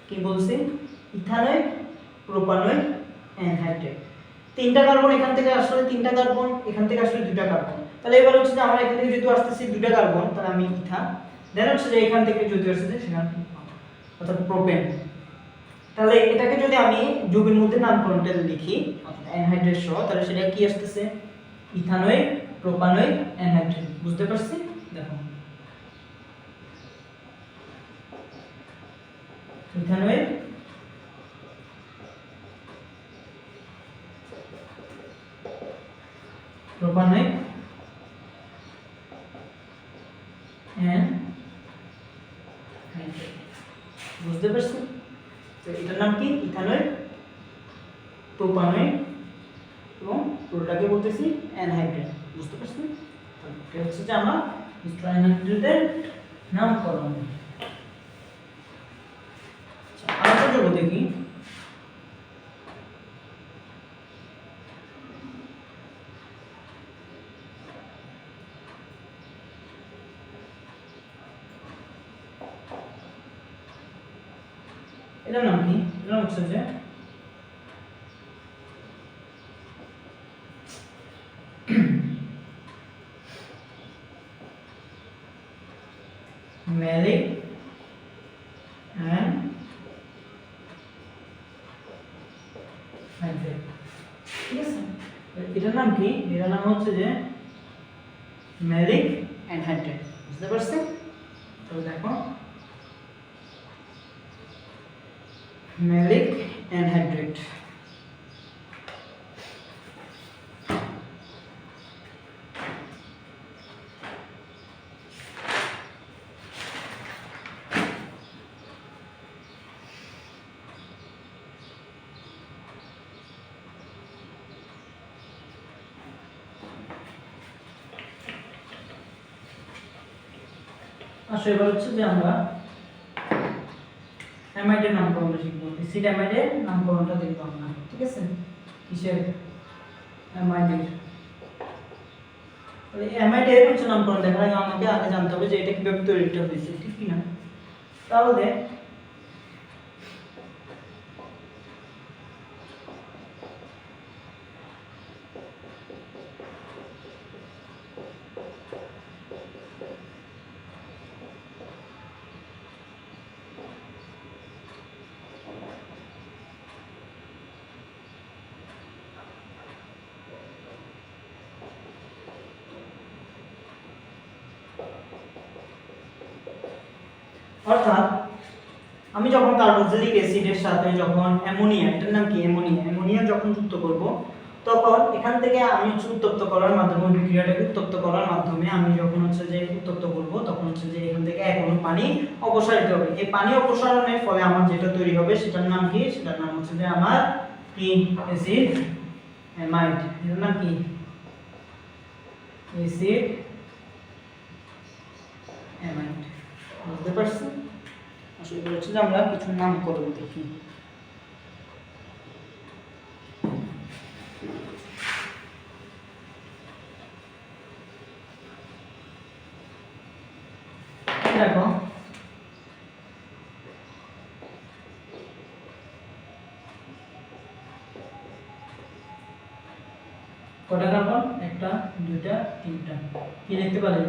কি বলছি? ইথানয়েড, প্রোপানয়েড, অ্যানহাইড্রেট। তিনটা কার্বন এখান থেকে আসলে, তিনটা কার্বন এখান থেকে আসলে দুইটা কার্বন। তাহলে এবার হচ্ছে যে আমরা এখান থেকে যেহেতু আসতেছি দুইটা কার্বন, তাহলে আমি ইথান, দেন হচ্ছে যে এখান থেকে যেহেতু আসতেছে সেখানে অর্থাৎ প্রোপেন। তাহলে এটাকে যদি আমি যৌগের মধ্যে নামকরণটা লিখি অ্যানহাইড্রেট সহ, তাহলে সেটা কি আসতেছে? ইথানয়েড, প্রোপানয়েড, অ্যানহাইড্রেট। বুঝতে পারছি? দেখো ইথানয়েড, প্রোপানয়েড, অ্যানহাইড্রেট। বুঝতে পারছি? তো এটার নাম কি? ইথানয়েড, প্রোপানয়েড এবং পুরোটাকে বলতেছি অ্যানহাইড্রেট। বুঝতে পারছি? এটা হচ্ছে যে আমরা মিশ্র অ্যানহাইড্রেটের নামকরণ। আরেকটা যৌগ দেখি, এটার নাম কি? এটা হচ্ছে যে ম্যালিক অ্যান্ড হাইড্রেট। ঠিক আছে, এটার নাম কি? এটার নাম হচ্ছে যে ম্যালিক অ্যানহাইড্রেট। বুঝতে পারছেন? তো দেখো ম্যালিক অ্যানহাইড্রেট। আসলে এবার হচ্ছে যে আমরা অ্যামাইডের নামকরণটা শিখবো। অ্যাসিড অ্যামাইডের নামকরণটা দেখবো আমরা। ঠিক আছে, কিসের? অ্যামাইডের। তাহলে অ্যামাইডের হচ্ছে নামকরণ দেখার আগে আমাকে আগে জানতে হবে যে এটা কিভাবে তৈরিটা হয়েছে, ঠিক কি না? তাহলে অর্থাৎ আমি যখন কার্বক্সিলিক অ্যাসিডের সাথে যখন অ্যামোনিয়া, এটার নাম কি? অ্যামোনিয়া, অ্যামোনিয়া যখন যুক্ত করব, তখন এখান থেকে আমি হচ্ছে উত্তপ্ত করার মাধ্যমে, বিক্রিয়াটাকে উত্তপ্ত করার মাধ্যমে আমি যখন হচ্ছে যে উত্তপ্ত করব, তখন হচ্ছে যে এখান থেকে এক অণু পানি অপসারিত হবে। এই পানি অপসারণের ফলে আমার যেটা তৈরি হবে সেটার নাম কি? সেটার নাম হচ্ছে যে আমার কি? Acid amide. এটার নাম কি? Acid amide. বুঝতে পারছেন? আসলে হচ্ছে যে আমরা কিছু নামকরণ দেখি। দেখো কটা কার্বন? একটা, দুইটা, তিনটা। কি লিখতে পারি?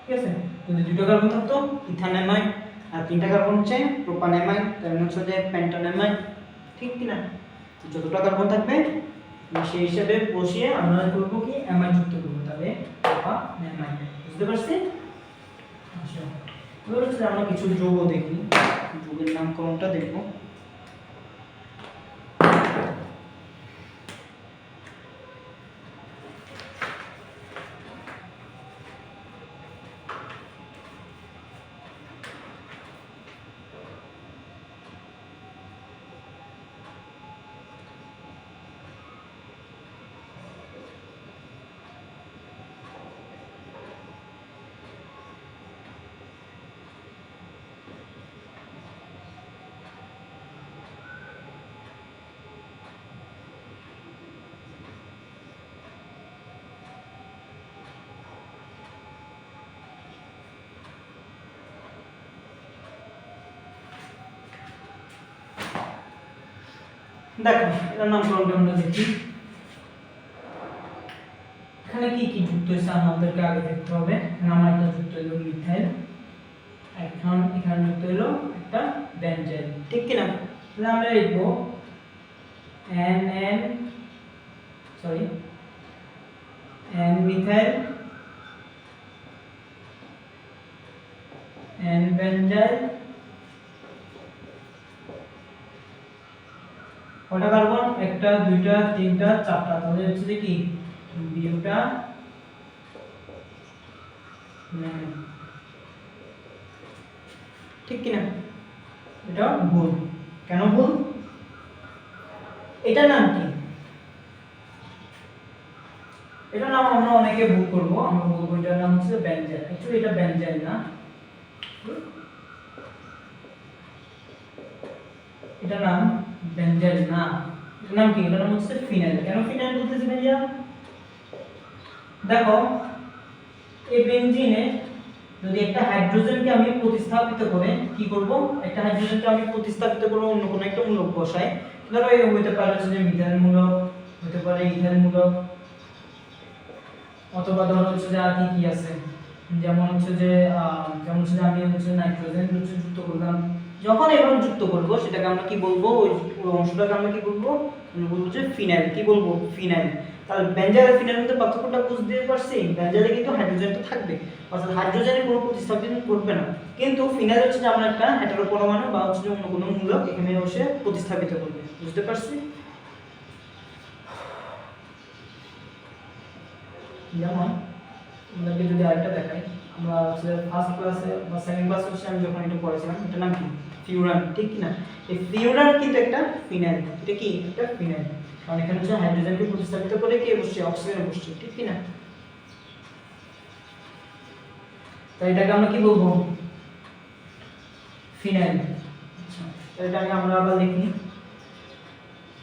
ঠিক আছে, যদি দুটো কার্বন থাকতো ইথানএমাইড, আর তিনটা কার্বন হচ্ছে প্রোপানএমাইড, তার হচ্ছে যে পেন্টানএমাইড। ঠিক কি না? যতটা কার্বন থাকবে সেই হিসাবে বসিয়ে আমরা করব কি? অ্যামাইড যুক্ত করব, তাহলে প্রোপানএমাইড। বুঝতে পারছি? আচ্ছা, এবার হচ্ছে আমরা কিছু যৌগ দেখি, যৌগের নামকরণটা দেখব। দেখো এটার নামকরণটা আমরা দেখি। এখানে কি কি যুক্ত হয়েছে আমাদেরকে আগে দেখতে হবে। এখানে আমার একটা যুক্ত হলো মিথাইল, এখন এখানে যুক্ত হলো একটা বেনজাইল, ঠিক কি না? তাহলে আমরা লিখব n মিথাইল n বেনজাইল, কয়টা কার্বন? একটা, দুইটা, তিনটা, চারটা, তাহলে হচ্ছে যে কি বিউটা, ঠিক কি না? এটা ভুল। কেন ভুল? এটার নাম কি? এটার নাম আমরা অনেকে ভুল করব, আমরা বলবো এটার নাম হচ্ছে বেনজাইল। অ্যাকচুয়ালি এটা বেনজাইল না, এটার নাম বেনজাইল না। এটার নাম কি? এটার নাম হচ্ছে ফিনাইল। কেন ফিনাইল বলতেছি ভাইয়া? দেখো এই বেনজিনে যদি একটা হাইড্রোজেনকে আমি প্রতিস্থাপিত করে কি করব, একটা হাইড্রোজেনকে আমি প্রতিস্থাপিত করে অন্য কোনো একটা মূলক বসাই, ধরো এই হতে পারে হচ্ছে যে মিথাইল মূলক, হতে পারে ইথাইল মূলক, অথবা ধরো হচ্ছে যে আর কি কি আছে, যেমন হচ্ছে যে আমি হচ্ছে নাইট্রোজেন যুক্ত করলাম। যখন এভাবে যুক্ত করব সেটাকে আমরা কি বলবো? ওই অংশটাকে আমরা কি বলবো? আমরা বলবো যে ফিনাইল। কি বলবো? ফিনাইল। তাহলে বেনজাইল আর ফিনাইলের মধ্যে পার্থক্যটা বুঝতে পারছি? বেনজাইলে কিন্তু হাইড্রোজেনটা থাকবে, অর্থাৎ হাইড্রোজেনের কোনো প্রতিস্থাপন করবে না, কিন্তু ফিনাইল হচ্ছে যে আমরা একটা হেটেরো পরমাণু বা হচ্ছে যে অন্য কোনো মূলক এখানে বসে প্রতিস্থাপিত করবে। বুঝতে পারছি? যেমন আমাদেরকে যদি আরেকটা দেখাই, আমরা হচ্ছে ফার্স্ট ক্লাসে বা সেকেন্ড ক্লাসে হচ্ছে আমি যখন এটা পড়েছিলাম, এটার নাম কি? ফিউরান, ঠিক কি না? এই ফিউরান কিন্তু একটা ফিনাইল। এটা কি? একটা ফিনাইল, কারণ এখানে হচ্ছে হাইড্রোজেনকে প্রতিস্থাপিত করে কে বসছে? অক্সিজেন বসছে, ঠিক কি না? তাই এটাকে আমরা কি বলবো? ফিনাইল। আচ্ছা, এটাকে আমরা আবার লিখি,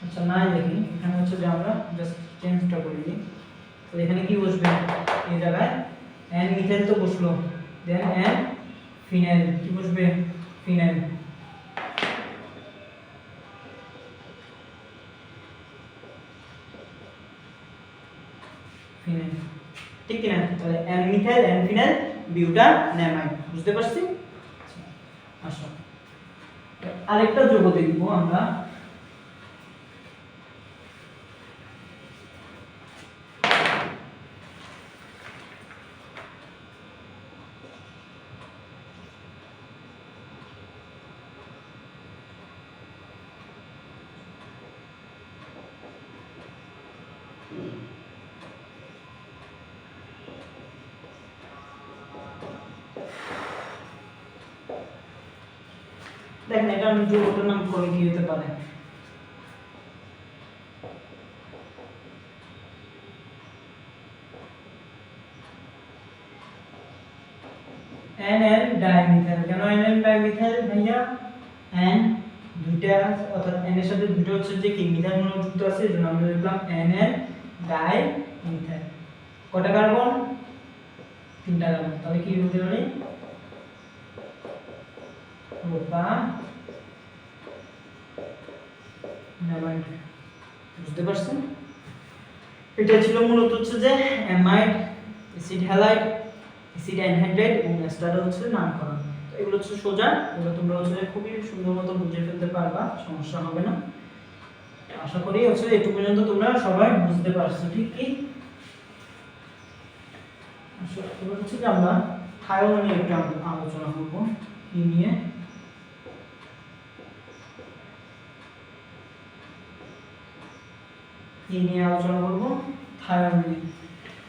আচ্ছা নাই লিখি, এখানে হচ্ছে যে আমরা জাস্ট চেঞ্জটা করে দিই। তো এখানে কি বসবে? এই জায়গায় n মিথাইল তো বসলো, দেন n ফিনাইল কি বসবে? ফিনাইল। ফিনাইল, ঠিক কি না? তাহলে n মিথাইল n ফিনাইল বিউটানামাইড। বুঝতে পারছি? আসো আরেকটা যৌগ দেখব আমরা। দেখেন এটা যৌগটার নাম করে কি হতে পারে? NN dimethyl. কেন NN ডাইমিথাইল ভাইয়া? N দুইটা, অর্থাৎ N এর সাথে দুটো হচ্ছে যে কি মিথাইল মূলক যুক্ত আছে, এজন্য আমরা লিখলাম NN ডাইমিথাইল। কয়টা কার্বন? তিনটা কার্বন। তাহলে কি বলতে পারি? প্রোপানামাইড। বুঝতে পারছেন? এটা ছিল মূলত হচ্ছে যে amide, acid halide, acid anhydride এবং অ্যাস্টার হচ্ছে নামকরণ। তো এগুলো হচ্ছে সোজা, এগুলো তোমরা হচ্ছে খুবই সুন্দর মতো বুঝে ফেলতে পারবা, সমস্যা হবে না। আশা করি হচ্ছে একটু পর্যন্ত তোমরা সবাই বুঝতে পারছো, ঠিক কি? এবার হচ্ছে যে আমরা থায়োল নিয়ে একটু আলোচনা করব। কি নিয়ে? কি নিয়ে আলোচনা করব? থায়োল নিয়ে।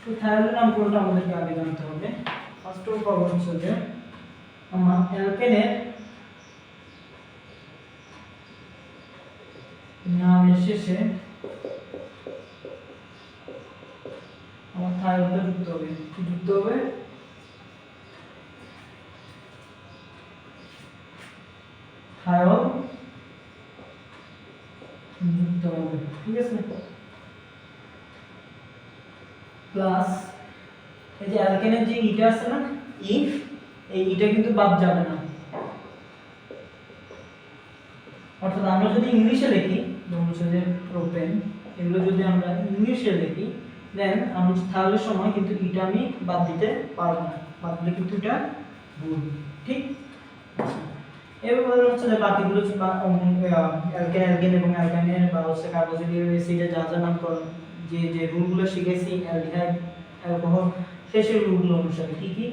তো থায়োলের নামকরণটা আমাদেরকে আগে জানতে হবে। ফার্স্ট অফ অল হচ্ছে যে আমরা অ্যালকেনের নামের শেষে আমার থায়োলটা যুক্ত হবে। কি যুক্ত হবে? থায়োল যুক্ত হবে, ঠিক আছে? প্লাস এই যে অ্যালকেনের যে ইটা আছে না, ই, এই ইটা কিন্তু বাদ যাবে না। অর্থাৎ আমরা যদি ইংলিশে লিখি যেমন হচ্ছে যে প্রোপেন, এগুলো যদি আমরা ইংলিশে লিখি দেন আমরা তাহলে সময় কিন্তু এটা আমি বাদ দিতে পারবো না, বাদ দিলে কিন্তু এটা ভুল। ঠিক, এবার হচ্ছে যে বাকিগুলো অ্যালকেন এবং অ্যালকাইনের বা হচ্ছে কার্বক্সিলিক অ্যাসিডের যা যা নামকরণ যে যে রুলগুলো শিখেছি অ্যালডিহাইড অ্যালকোহল সেই রুলগুলো অনুসারে কি কি,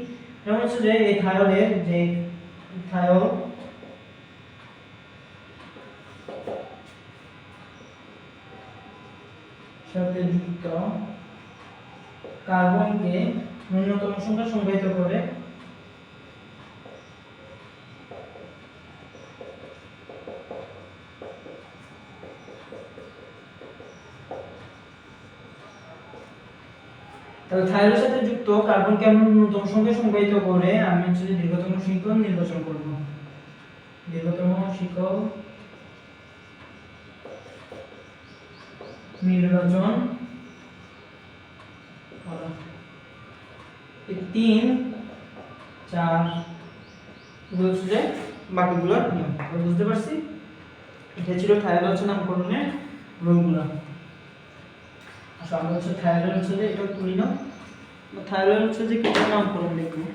যেমন হচ্ছে যে ইথানলের যে ইথানল সাথে যুক্ত কার্বনকে ন্যূনতম সংখ্যা সংজ্ঞায়িত করে তাহলে থাইরোর সাথে যুক্ত কার্বনকে আমরা ন্যূনতম সংখ্যা সংজ্ঞায়িত করে আমি হচ্ছে যে দীর্ঘতম শিকল নির্বাচন করব। দীর্ঘতম শিকল নির্বাচন করা 3 4 এগুলো হচ্ছে যে বাকিগুলো নিয়ম। বুঝতে পারছি, এটা ছিল থাইরয়েড হচ্ছে নামকরণের রুলগুলো। আচ্ছা আমরা হচ্ছে থাইরয়েড হচ্ছে যে এটা তুলি না, থাইরয়েড হচ্ছে যে কিছু নামকরণ লিখবো।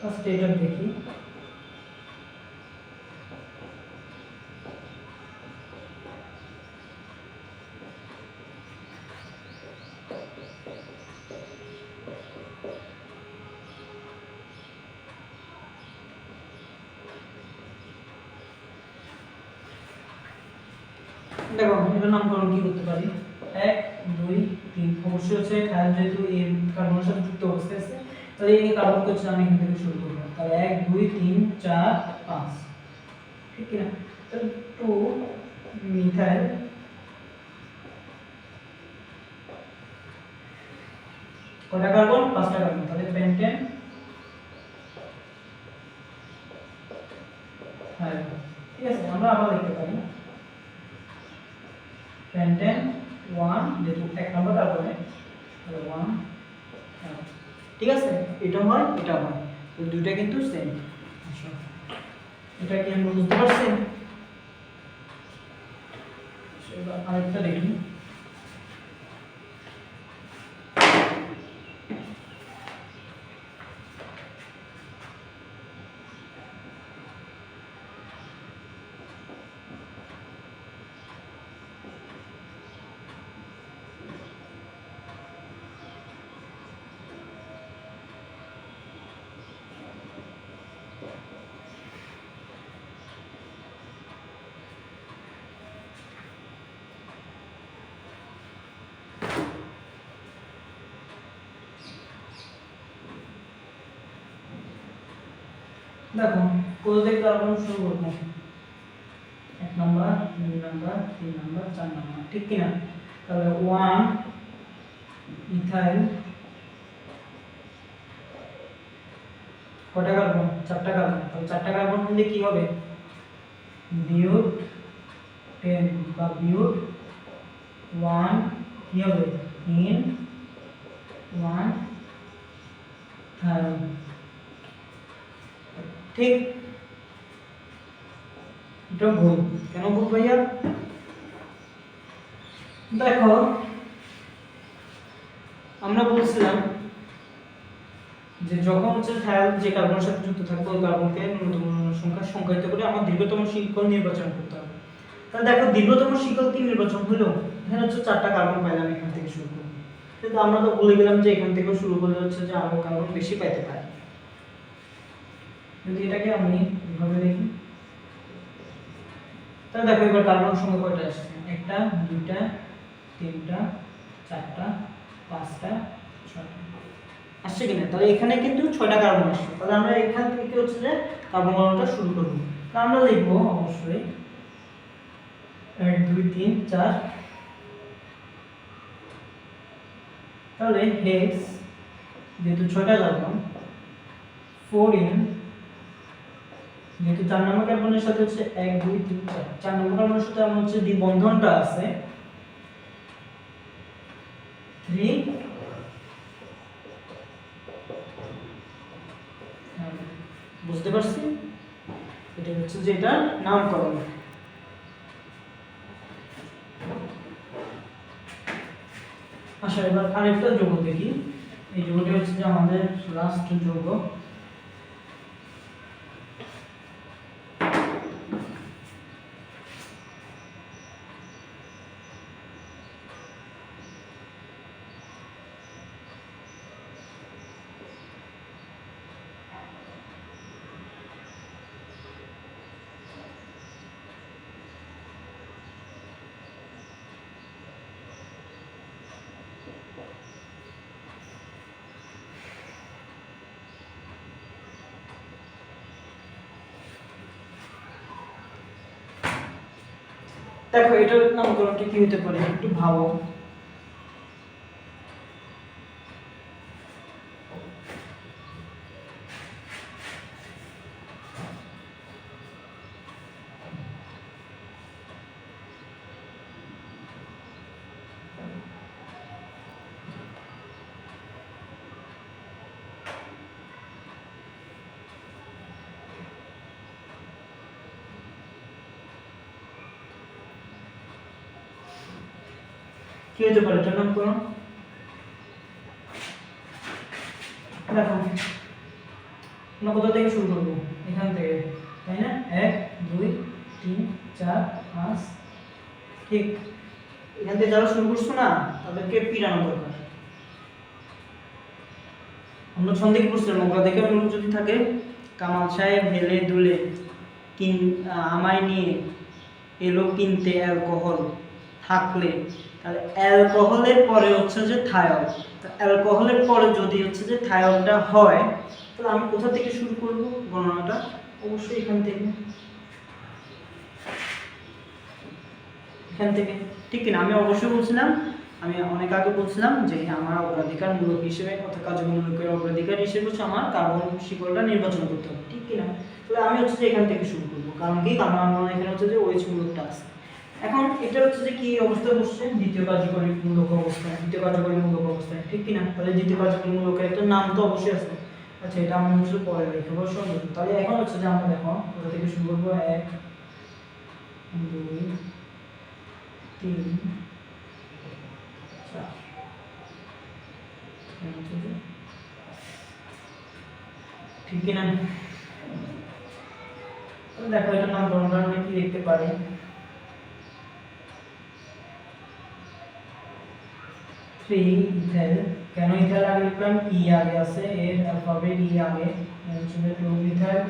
ফার্স্ট এটা দেখি, দেখো এটা নামকরণ কি করতে পারি, 1 2 3 অবশ্যই হচ্ছে থাইরয়েড যেহেতু এই কার্বনের সাথে যুক্ত অবস্থায় আছে তাহলে এই কার্বন হচ্ছে আমি এখান থেকে শুরু করব। তাহলে 1 2 3 4 5, ঠিক কি না? তাহলে 2 মিথাইল কয়টা কার্বন, 5টা কার্বন, তাহলে পেন্টেন থাইরয়েড। ঠিক আছে, আমরা আবার লিখতে পারি পেন্টেন 1 যেহেতু এক নম্বর কার্বনে তাহলে 1। ঠিক আছে, এটা হয় এটা হয়, তো দুইটা কিন্তু সেম। আচ্ছা এটা কি আমরা বুঝতে পারছি? এবার আরেকটা দেখি, দেখো কোথা থেকে কার্বন শুরু করবো, 1 নাম্বার 2 নাম্বার 3 নাম্বার 4 নাম্বার, ঠিক কি না? তাহলে 1 ইথাইল কয়টা কার্বন, 4টা কার্বন, তাহলে 4টা কার্বন নিলে কি হবে, বিউট 10 বা বিউট 1 কি হবে ইন 1 থাইরয়েড। ঠিক, এটা ভুল, কেন ভুল ভাইয়া? দেখো আমরা বলছিলাম যে যখন হচ্ছে থাইরয়েড যে কার্বনের সাথে যুক্ত থাকবে ওই কার্বনকে ন্যূনতম সংখ্যা সংজ্ঞায়িত করে আমার দীর্ঘতম শিকল নির্বাচন করতে হবে। তাহলে দেখো দীর্ঘতম শিকল কি নির্বাচন হলো, এখানে হচ্ছে 4টা কার্বন পাইলাম, এখান থেকে শুরু করব। কিন্তু আমরা তো বলে গেলাম যে এখান থেকে শুরু করলে হচ্ছে যে আরো কার্বন বেশি পাইতে পারি। যদি এটাকে আমি এভাবে দেখি তাহলে দেখো এবার কার্বন সংখ্যা কয়টা আসছে, 1টা 2টা 3টা 4টা 5টা 6টা আসছে কিনা, তাহলে এখানে কিন্তু 6টা কার্বন আসছে। তাহলে আমরা এখান থেকে হচ্ছে যে কার্বন গণনাটা শুরু করব। তো আমরা লিখব অবশ্যই 1 2 3 4, তাহলে হেক্স যেহেতু 6টা কার্বন 4 in যেহেতু 4 নম্বর কার্বনের সাথে হচ্ছে 1 2 3 4 4 নম্বর কার্বনের সাথে আমার হচ্ছে দ্বিবন্ধনটা আছে 3 বুঝতে পারছি এটা হচ্ছে যে এটা নামকরণ। আচ্ছা এবার আরেকটা যৌগ দেখি। এই যৌগটি হচ্ছে যে আমাদের লাস্ট যৌগ। দেখো এটার নামকরণটি কি হতে পারে একটু ভাবো। কি হতে পারে এটার নামকরণ? দেখো আমরা কোথা থেকে শুরু করবো? এখান থেকে, তাই না? 1 2 3 4 5 ঠিক এখান থেকে যারা শুরু করছো না তাদেরকে পিরানো দরকার। আমরা ছন্দে কি করছিলাম? ওগুলা দেখে মনে যদি থাকে কামাল সাহেব হেলে দুলে আমায় নিয়ে এলো কিনতে অ্যালকোহল থাকলে, তাহলে অ্যালকোহলের পরে হচ্ছে যে থায়ল। অ্যালকোহলের পরে যদি হচ্ছে যে থায়লটা হয় তাহলে আমি কোথা থেকে শুরু করব গণনাটা? অবশ্যই এখান থেকে, ঠিক কিনা? আমি অবশ্যই বলছিলাম, আমি অনেক আগে বলছিলাম যে আমার অগ্রাধিকারমূলক হিসেবে অর্থাৎ কার্যমূলকের অগ্রাধিকার হিসেবে হচ্ছে আমার কার্বন শিকড়টা নির্বাচন করতে হবে, ঠিক কিনা? তাহলে আমি হচ্ছে যে এখান থেকে শুরু করবো, কারণ কি? কারণ আমার এখানে হচ্ছে যে OH মূলকটা আছে। এখন এটা হচ্ছে যে কি অবস্থায় বসছে? দ্বিতীয় কার্যকরী মূলক অবস্থায়, দ্বিতীয় কার্যকরী মূলক অবস্থায়, ঠিক কিনা? তাহলে দ্বিতীয় কার্যকরী মূলকের একটা নাম তো অবশ্যই আছে। আচ্ছা এটা আমরা হচ্ছে পরে লিখে বসে সুন্দর। তাহলে এখন হচ্ছে যে আমরা দেখো কোথা থেকে শুরু করবো? 1 2 3 4 ঠিক কিনা? দেখো এটার নামকরণটা আমরা কি লিখতে পারি? ইথাইল। কেন ইথাইল আগে লিখলাম? ই আগে আছে, এর অ্যালফাবেট ই আগে, হচ্ছে ইথাইল।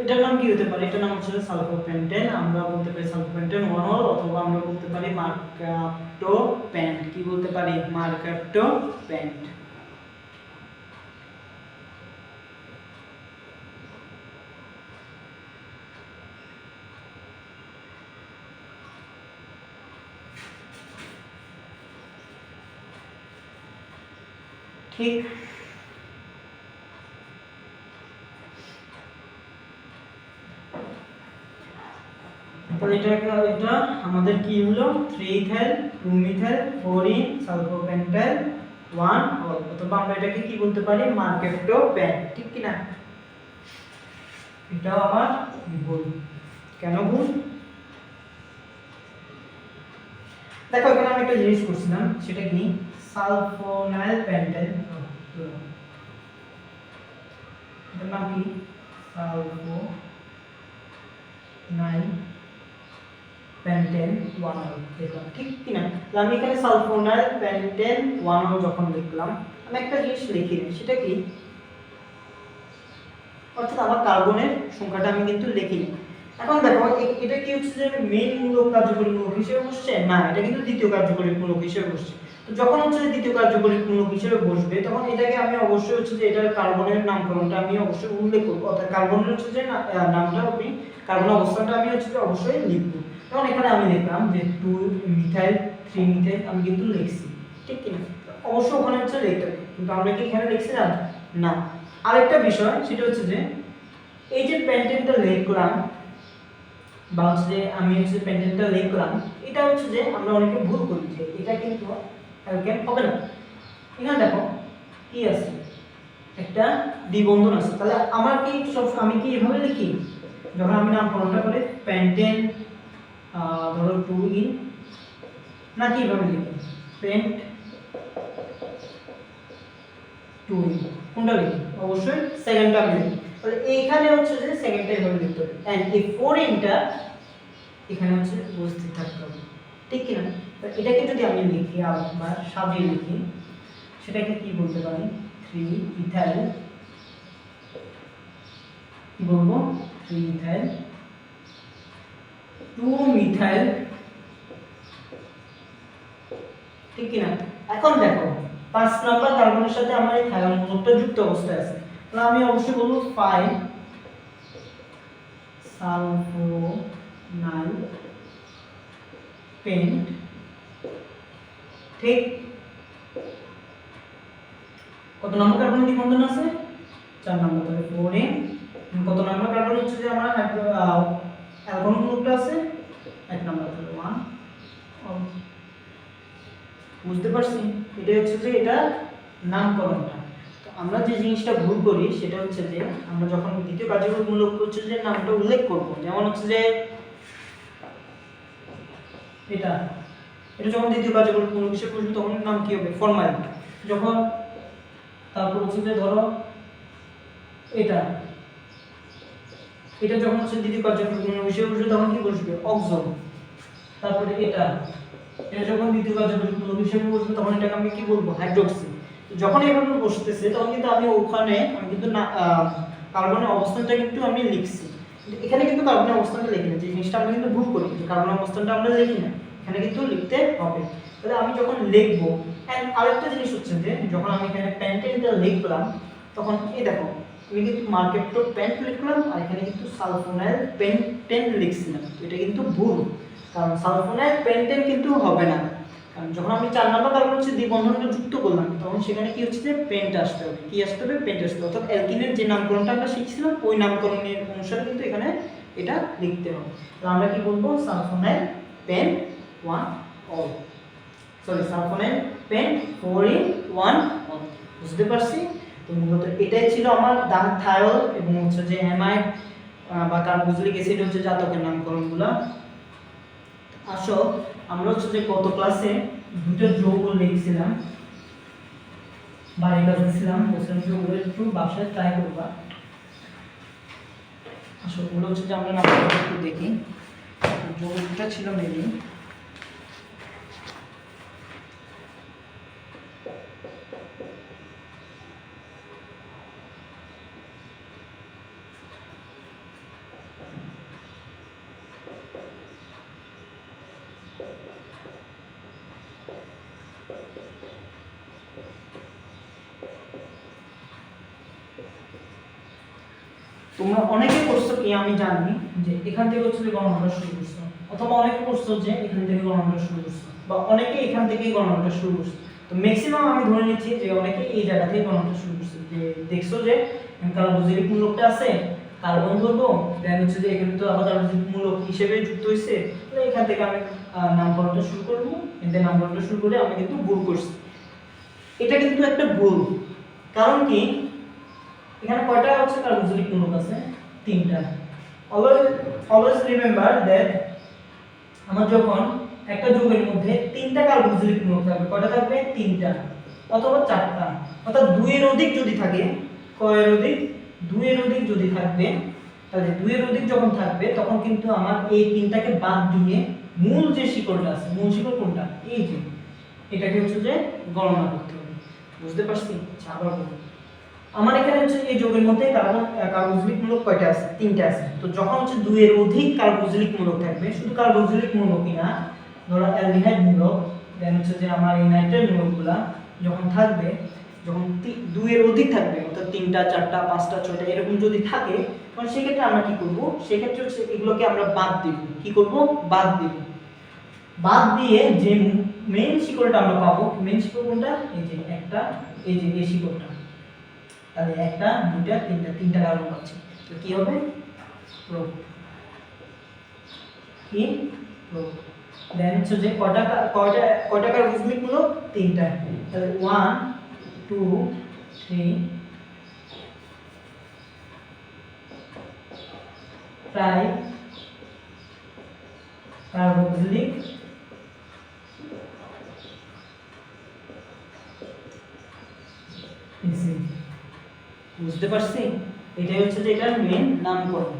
এটার নাম কি হতে পারে? এটার নাম হচ্ছে সালফোপেন্টেন। আমরা বলতে পারি সালফোপেন্টেন 1 অথবা আমরা বলতে পারি মার্কাপ্টোপ্যান্ট। কি বলতে পারি? মার্কাপ্টোপ্যান্ট। ঠিক এটা আমাদের কি হলো? 3 ইথাইল 2 মিথাইল 4 ইন সালফোপেন্টাইল 1 অল, অথবা আমরা এটাকে কি বলতে পারি, মার্কেটো প্যান, ঠিক কি না? এটাও আমার ভুল। কেন ভুল? দেখো এখানে আমি একটা জিনিস করছিলাম, সেটা কি, সালফোনাইল পেন্টেন, এটার নাম কি, সালফোনাইল পেন্টেন 1 দেখলাম, ঠিক কি না? তাহলে আমি এখানে সালফোনাইল পেন্টেন 1 যখন লিখলাম, আমি একটা জিনিস লিখি, সেটা কি, অর্থাৎ আমার কার্বনের সংখ্যাটা আমি কিন্তু লিখিনি। এখন দেখো এটা কি হচ্ছে যে মেইন মূলক কার্যকরী মূলক হিসেবে বসছে না, এটা কিন্তু দ্বিতীয় কার্যকরী মূলক হিসেবে বসছে। তো যখন হচ্ছে যে দ্বিতীয় কার্যকরী মূলক হিসেবে বসবে, তখন এটাকে আমি অবশ্যই হচ্ছে যে এটার কার্বনের নামকরণটা আমি অবশ্যই উল্লেখ করব, অর্থাৎ কার্বনের হচ্ছে যে নামটা আমি, কার্বন অবস্থানটা আমি হচ্ছে যে অবশ্যই লিখব। তখন এখানে আমি লিখলাম যে 2 মিথাইল 3 মিথাইল, আমি কিন্তু লিখছি, ঠিক কি না? অবশ্যই ওখানে হচ্ছে লিখতে হবে, কিন্তু আমরা কি এখানে লিখছিলাম না। আরেকটা বিষয় সেটা হচ্ছে যে এই যে পেন্টেনটা লিখলাম, বা হচ্ছে যে আমি হচ্ছে পেন্টেনটা লিখলাম, এটা হচ্ছে যে আমরা অনেকে ভুল করি যে এটা কিন্তু অ্যালকেন হবে না। এখানে দেখো কি আছে, একটা দ্বিবন্ধন আছে, তাহলে আমার কি সব, আমি কি এভাবে লিখি যখন আমি নামকরণটা করি, পেন্টেন ধরো 2 ইন, নাকি এভাবে লিখি পেন্ট 2 ইন, কোনটা লিখি? অবশ্যই সেকেন্ডটা আমি লিখি। তাহলে এইখানে হচ্ছে যে সেকেন্ডটা এভাবে লিখতে হবে, এন্ড এই 4 ইনটা এখানে হচ্ছে উপস্থিত থাকতে হবে, ঠিক কি না? তো এটাকে যদি আমি লিখি আবার সাজিয়ে লিখি, সেটাকে কি বলতে পারি, 3 ইথাইল, কি বলবো, 3 ইথাইল 2 মিথাইল, ঠিক কি না? এখন দেখো 5 নাম্বার কার্বনের সাথে আমার এই থায়োন মূলকটা যুক্ত অবস্থায় আছে, তাহলে আমি অবশ্যই বলবো 5 সালফোনাইল পেন্ট, ঠিক। কত নম্বর কার্বনের দ্বিবন্ধন আছে? 4 নম্বর, তাহলে 4n। কত নম্বর কার্বন হচ্ছে যে আমার অ্যালকোহল গ্রুপটা আছে? 1 নম্বর, তাহলে 1। বুঝতে পারছি? এটা হচ্ছে যে এটা নামকরণটা। তো আমরা যে জিনিসটা ভুল করি সেটা হচ্ছে যে আমরা যখন দ্বিতীয় কার্যকরীমূলক হচ্ছে যে নামটা উল্লেখ করব, যেমন হচ্ছে যে এটা যখন দ্বিতীয় কার্যকরীমূলক হিসেবে বসবে তখন নাম কি হবে, ফরমাইল। যখন তারপর হচ্ছে যে ধরো এটা যখন হচ্ছে দ্বিতীয় কার্যকরীমূলক হিসেবে বসবে তখন কি বসবে, অক্সন। তারপরে এটা যখন দ্বিতীয় কার্যকরীমূলক হিসেবে বসবে তখন এটাকে আমি কি বলবো, হাইড্রোক্সি। যখন এভাবে বসতেছে তখন কিন্তু আমি ওখানে আমি কিন্তু না কার্বনের অবস্থানটা কিন্তু আমি লিখছি, কিন্তু এখানে কিন্তু কার্বনের অবস্থানটা লিখি না, যে জিনিসটা আমরা কিন্তু ভুল করি, যে কার্বনের অবস্থানটা আমরা লিখি না, এখানে কিন্তু লিখতে হবে। তাহলে আমি যখন লিখবো, এন্ড আরেকটা জিনিস হচ্ছে যে যখন আমি এখানে পেন্টেনটা লিখলাম, তখন এই দেখো আমি কিন্তু মার্কেটো পেন্ট লিখলাম, আর এখানে কিন্তু সালফোনাইল পেন্টেন লিখছিলাম, তো এটা কিন্তু ভুল, কারণ সালফোনাইল পেন্টেন কিন্তু হবে না, কারণ যখন আমি 4 নম্বর কার্বন হচ্ছে দ্বিবন্ধনটা যুক্ত করলাম, তখন সেখানে কি হচ্ছে যে পেন্ট আসতে হবে, কি আসতে হবে, পেন্ট আসতে হবে, অর্থাৎ অ্যালকিনের যে নামকরণটা আমরা শিখছিলাম ওই নামকরণের অনুসারে কিন্তু এখানে এটা লিখতে হবে। তো আমরা কি বলবো, সালফোনাইল পেন্ট 1 অল, সরি সালফোনাইল পেন্ট 4 in 1 অল। বুঝতে পারছি? তো মূলত এটাই ছিল আমার থায়োল এবং হচ্ছে যে অ্যামাইড বা কার্বক্সিলিক অ্যাসিড হচ্ছে জাতকের নামকরণগুলো। আসো আমরা হচ্ছে যে গত ক্লাসে দুটো যৌগ লিখছিলাম, বাড়ি লিখছিলাম, বলছিলাম যে ওগুলো একটু বাসায় ট্রাই করবা। আসো ওগুলো হচ্ছে যে আমরা নামটা একটু দেখি, যৌগটা ছিল মেবি তোমরা অনেকে করছো কি আমি জানি যে এখান থেকে হচ্ছে গণনাটা শুরু করছো, অথবা অনেকে করছো যে এখান থেকে গণনাটা শুরু করছো, বা অনেকে এখান থেকেই গণনাটা শুরু করছো। তো ম্যাক্সিমাম আমি ধরে নিচ্ছি যে অনেকে এই জায়গা থেকে গণনাটা শুরু করছে, যে দেখছো যে কার্বক্সিলিক মূলকটা আছে, কার্বন ধরবো, দেন হচ্ছে যে এখানে তো আবার কার্বক্সিলিক মূলক হিসেবে যুক্ত হয়েছে, তো এখান থেকে আমি নামকরণটা শুরু করবো, এতে নামকরণটা শুরু করে আমি কিন্তু ভুল করছি। এটা কিন্তু একটা ভুল। কারণ কি, এখানে কয়টা হচ্ছে কার্বক্সিলিক মূলক আছে? তিনটা। অলওয়েজ রিমেম্বার দ্যাট আমার যখন একটা যৌগের মধ্যে তিনটা কার্বক্সিলিক মূলক থাকবে, কয়টা থাকবে? তিনটা অথবা চারটা, অর্থাৎ দুইয়ের অধিক যদি থাকে, কয়ের অধিক? দুইয়ের অধিক যদি থাকবে, তাহলে দুইয়ের অধিক যখন থাকবে তখন কিন্তু আমার এই তিনটাকে বাদ দিয়ে মূল যে শিকড়টা আছে, মূল শিকড় কোনটা? এই যে এটাকে হচ্ছে যে গণনা করতে হবে। বুঝতে পারছি? আবার বলি, আমার এখানে হচ্ছে এই যৌগের মধ্যে কার্বক্সিলিক মূলক কয়টা আছে? তিনটা আছে। তো যখন হচ্ছে দুইয়ের অধিক কার্বক্সিলিক মূলক থাকবে, শুধু কার্বক্সিলিক মূলকই না, ধরো অ্যালডিহাইড মূলক, দেন হচ্ছে যে আমার এই নাইট্রেট মূলকগুলা যখন থাকবে, যখন দুইয়ের অধিক থাকবে, অর্থাৎ তিনটা, চারটা, পাঁচটা, ছয়টা এরকম যদি থাকে, তখন সেক্ষেত্রে আমরা কি করব? সেক্ষেত্রে হচ্ছে এগুলোকে আমরা বাদ দিব। কি করব? বাদ দিব। বাদ দিয়ে যে মেইন শিকড়টা আমরা পাবো, মেইন শিকড় কোনটা? এই যে একটা, এই যে এই শিকড়টা, তাহলে একটা, দুইটা, তিনটা, তিনটা কার্বন পাচ্ছি। তো কি হবে? প্রো। কি? প্রো। দেন হচ্ছে যে কয়টা কার্বক্সিলিক মূলক? তিনটা। তাহলে 1 2 3 ট্রাই কার্বক্সিলিক অ্যাসিড। বুঝতে পারছি? এটাই হচ্ছে যে এটার মেইন নামকরণ।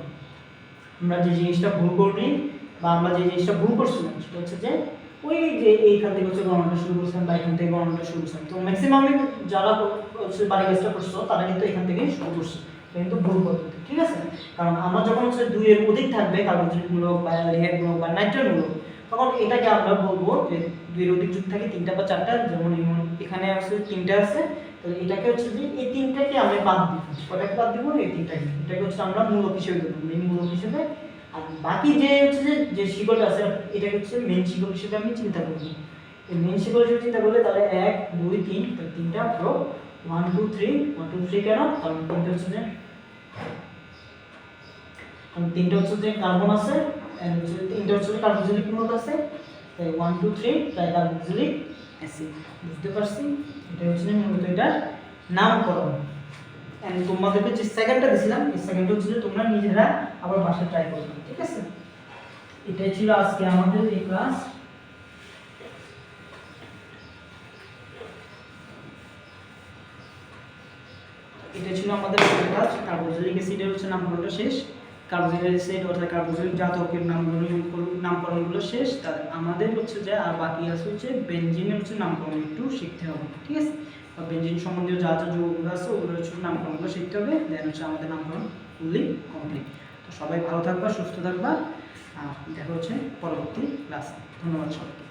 আমরা যে জিনিসটা ভুল করি বা আমরা যে জিনিসটা ভুল করছিলাম সেটা হচ্ছে যে ওই যে এইখান থেকে হচ্ছে গণনাটা শুরু করছিলাম বা এখান থেকে গণনাটা শুরু করছিলাম। তো ম্যাক্সিমাম যারা হচ্ছে বাড়ি কাজটা করছো তারা কিন্তু এখান থেকে শুরু করছে, এটা কিন্তু ভুল পদ্ধতি। ঠিক আছে? কারণ আমরা যখন হচ্ছে দুইয়ের অধিক থাকবে কার্বক্সিলিক মূলক বা অ্যালডিহাইড মূলক বা নাইট্রেট মূলক, তখন এটাকে আমরা বলবো যে দুইয়ের অধিক যদি থাকে তিনটা বা চারটা, যেমন এখানে আছে তিনটা আছে, তাহলে এটাকে হচ্ছে যে এই তিনটাকে আমরা বাদ দিব। কটাকে বাদ দিব? এই তিনটাকে। এটাকে হচ্ছে আমরা মূলক হিসেবে দেবো, মেইন মূলক হিসেবে। আর বাকি যে হচ্ছে যে শিকড়টা আছে এটাকে হচ্ছে মেইন শিকড় হিসেবে আমি চিন্তা করব। এই মেইন শিকড় হিসেবে চিন্তা করলে তাহলে 1 2 3, তাহলে তিনটা প্রো 1 2 3 1 2 3 কেন? কারণ তিনটা হচ্ছে যে কার্বন আছে, এন্ড হচ্ছে তিনটা হচ্ছে কার্বক্সিলিক মূলক আছে, তাই 1 2 3 তাই কার্বক্সিলিক অ্যাসিড। বুঝতে পারছি? এটা হচ্ছে মূলত এটা নামকরণ। এন্ড তোমাদেরকে যে সেকেন্ডটা দিছিলাম, এই সেকেন্ডটা হচ্ছে যে তোমরা নিজেরা আবার বাসায় ট্রাই করবে। ঠিক আছে? এটাই ছিল আজকে আমাদের এই ক্লাস। এটা ছিল আমাদের ক্লাস। কার্বক্সিলিক অ্যাসিডের হচ্ছে নামকরণটা শেষ। কার্বক্সিলিক অ্যাসিড অর্থাৎ কার্বক্সিলিক জাতকের নামকরণগুলো শেষ। তার আমাদের হচ্ছে যে আর বাকি আছে হচ্ছে বেনজিনের হচ্ছে নামকরণ একটু শিখতে হবে। ঠিক আছে? বা বেনজিন সম্বন্ধীয় যা যা যৌগগুলো আছে ওগুলো হচ্ছে নামকরণগুলো শিখতে হবে। দেন হচ্ছে আমাদের নামকরণ ফুললি কমপ্লিট। তো সবাই ভালো থাকবা, সুস্থ থাকবা, আর দেখা হচ্ছে পরবর্তী ক্লাসে। ধন্যবাদ সবাইকে।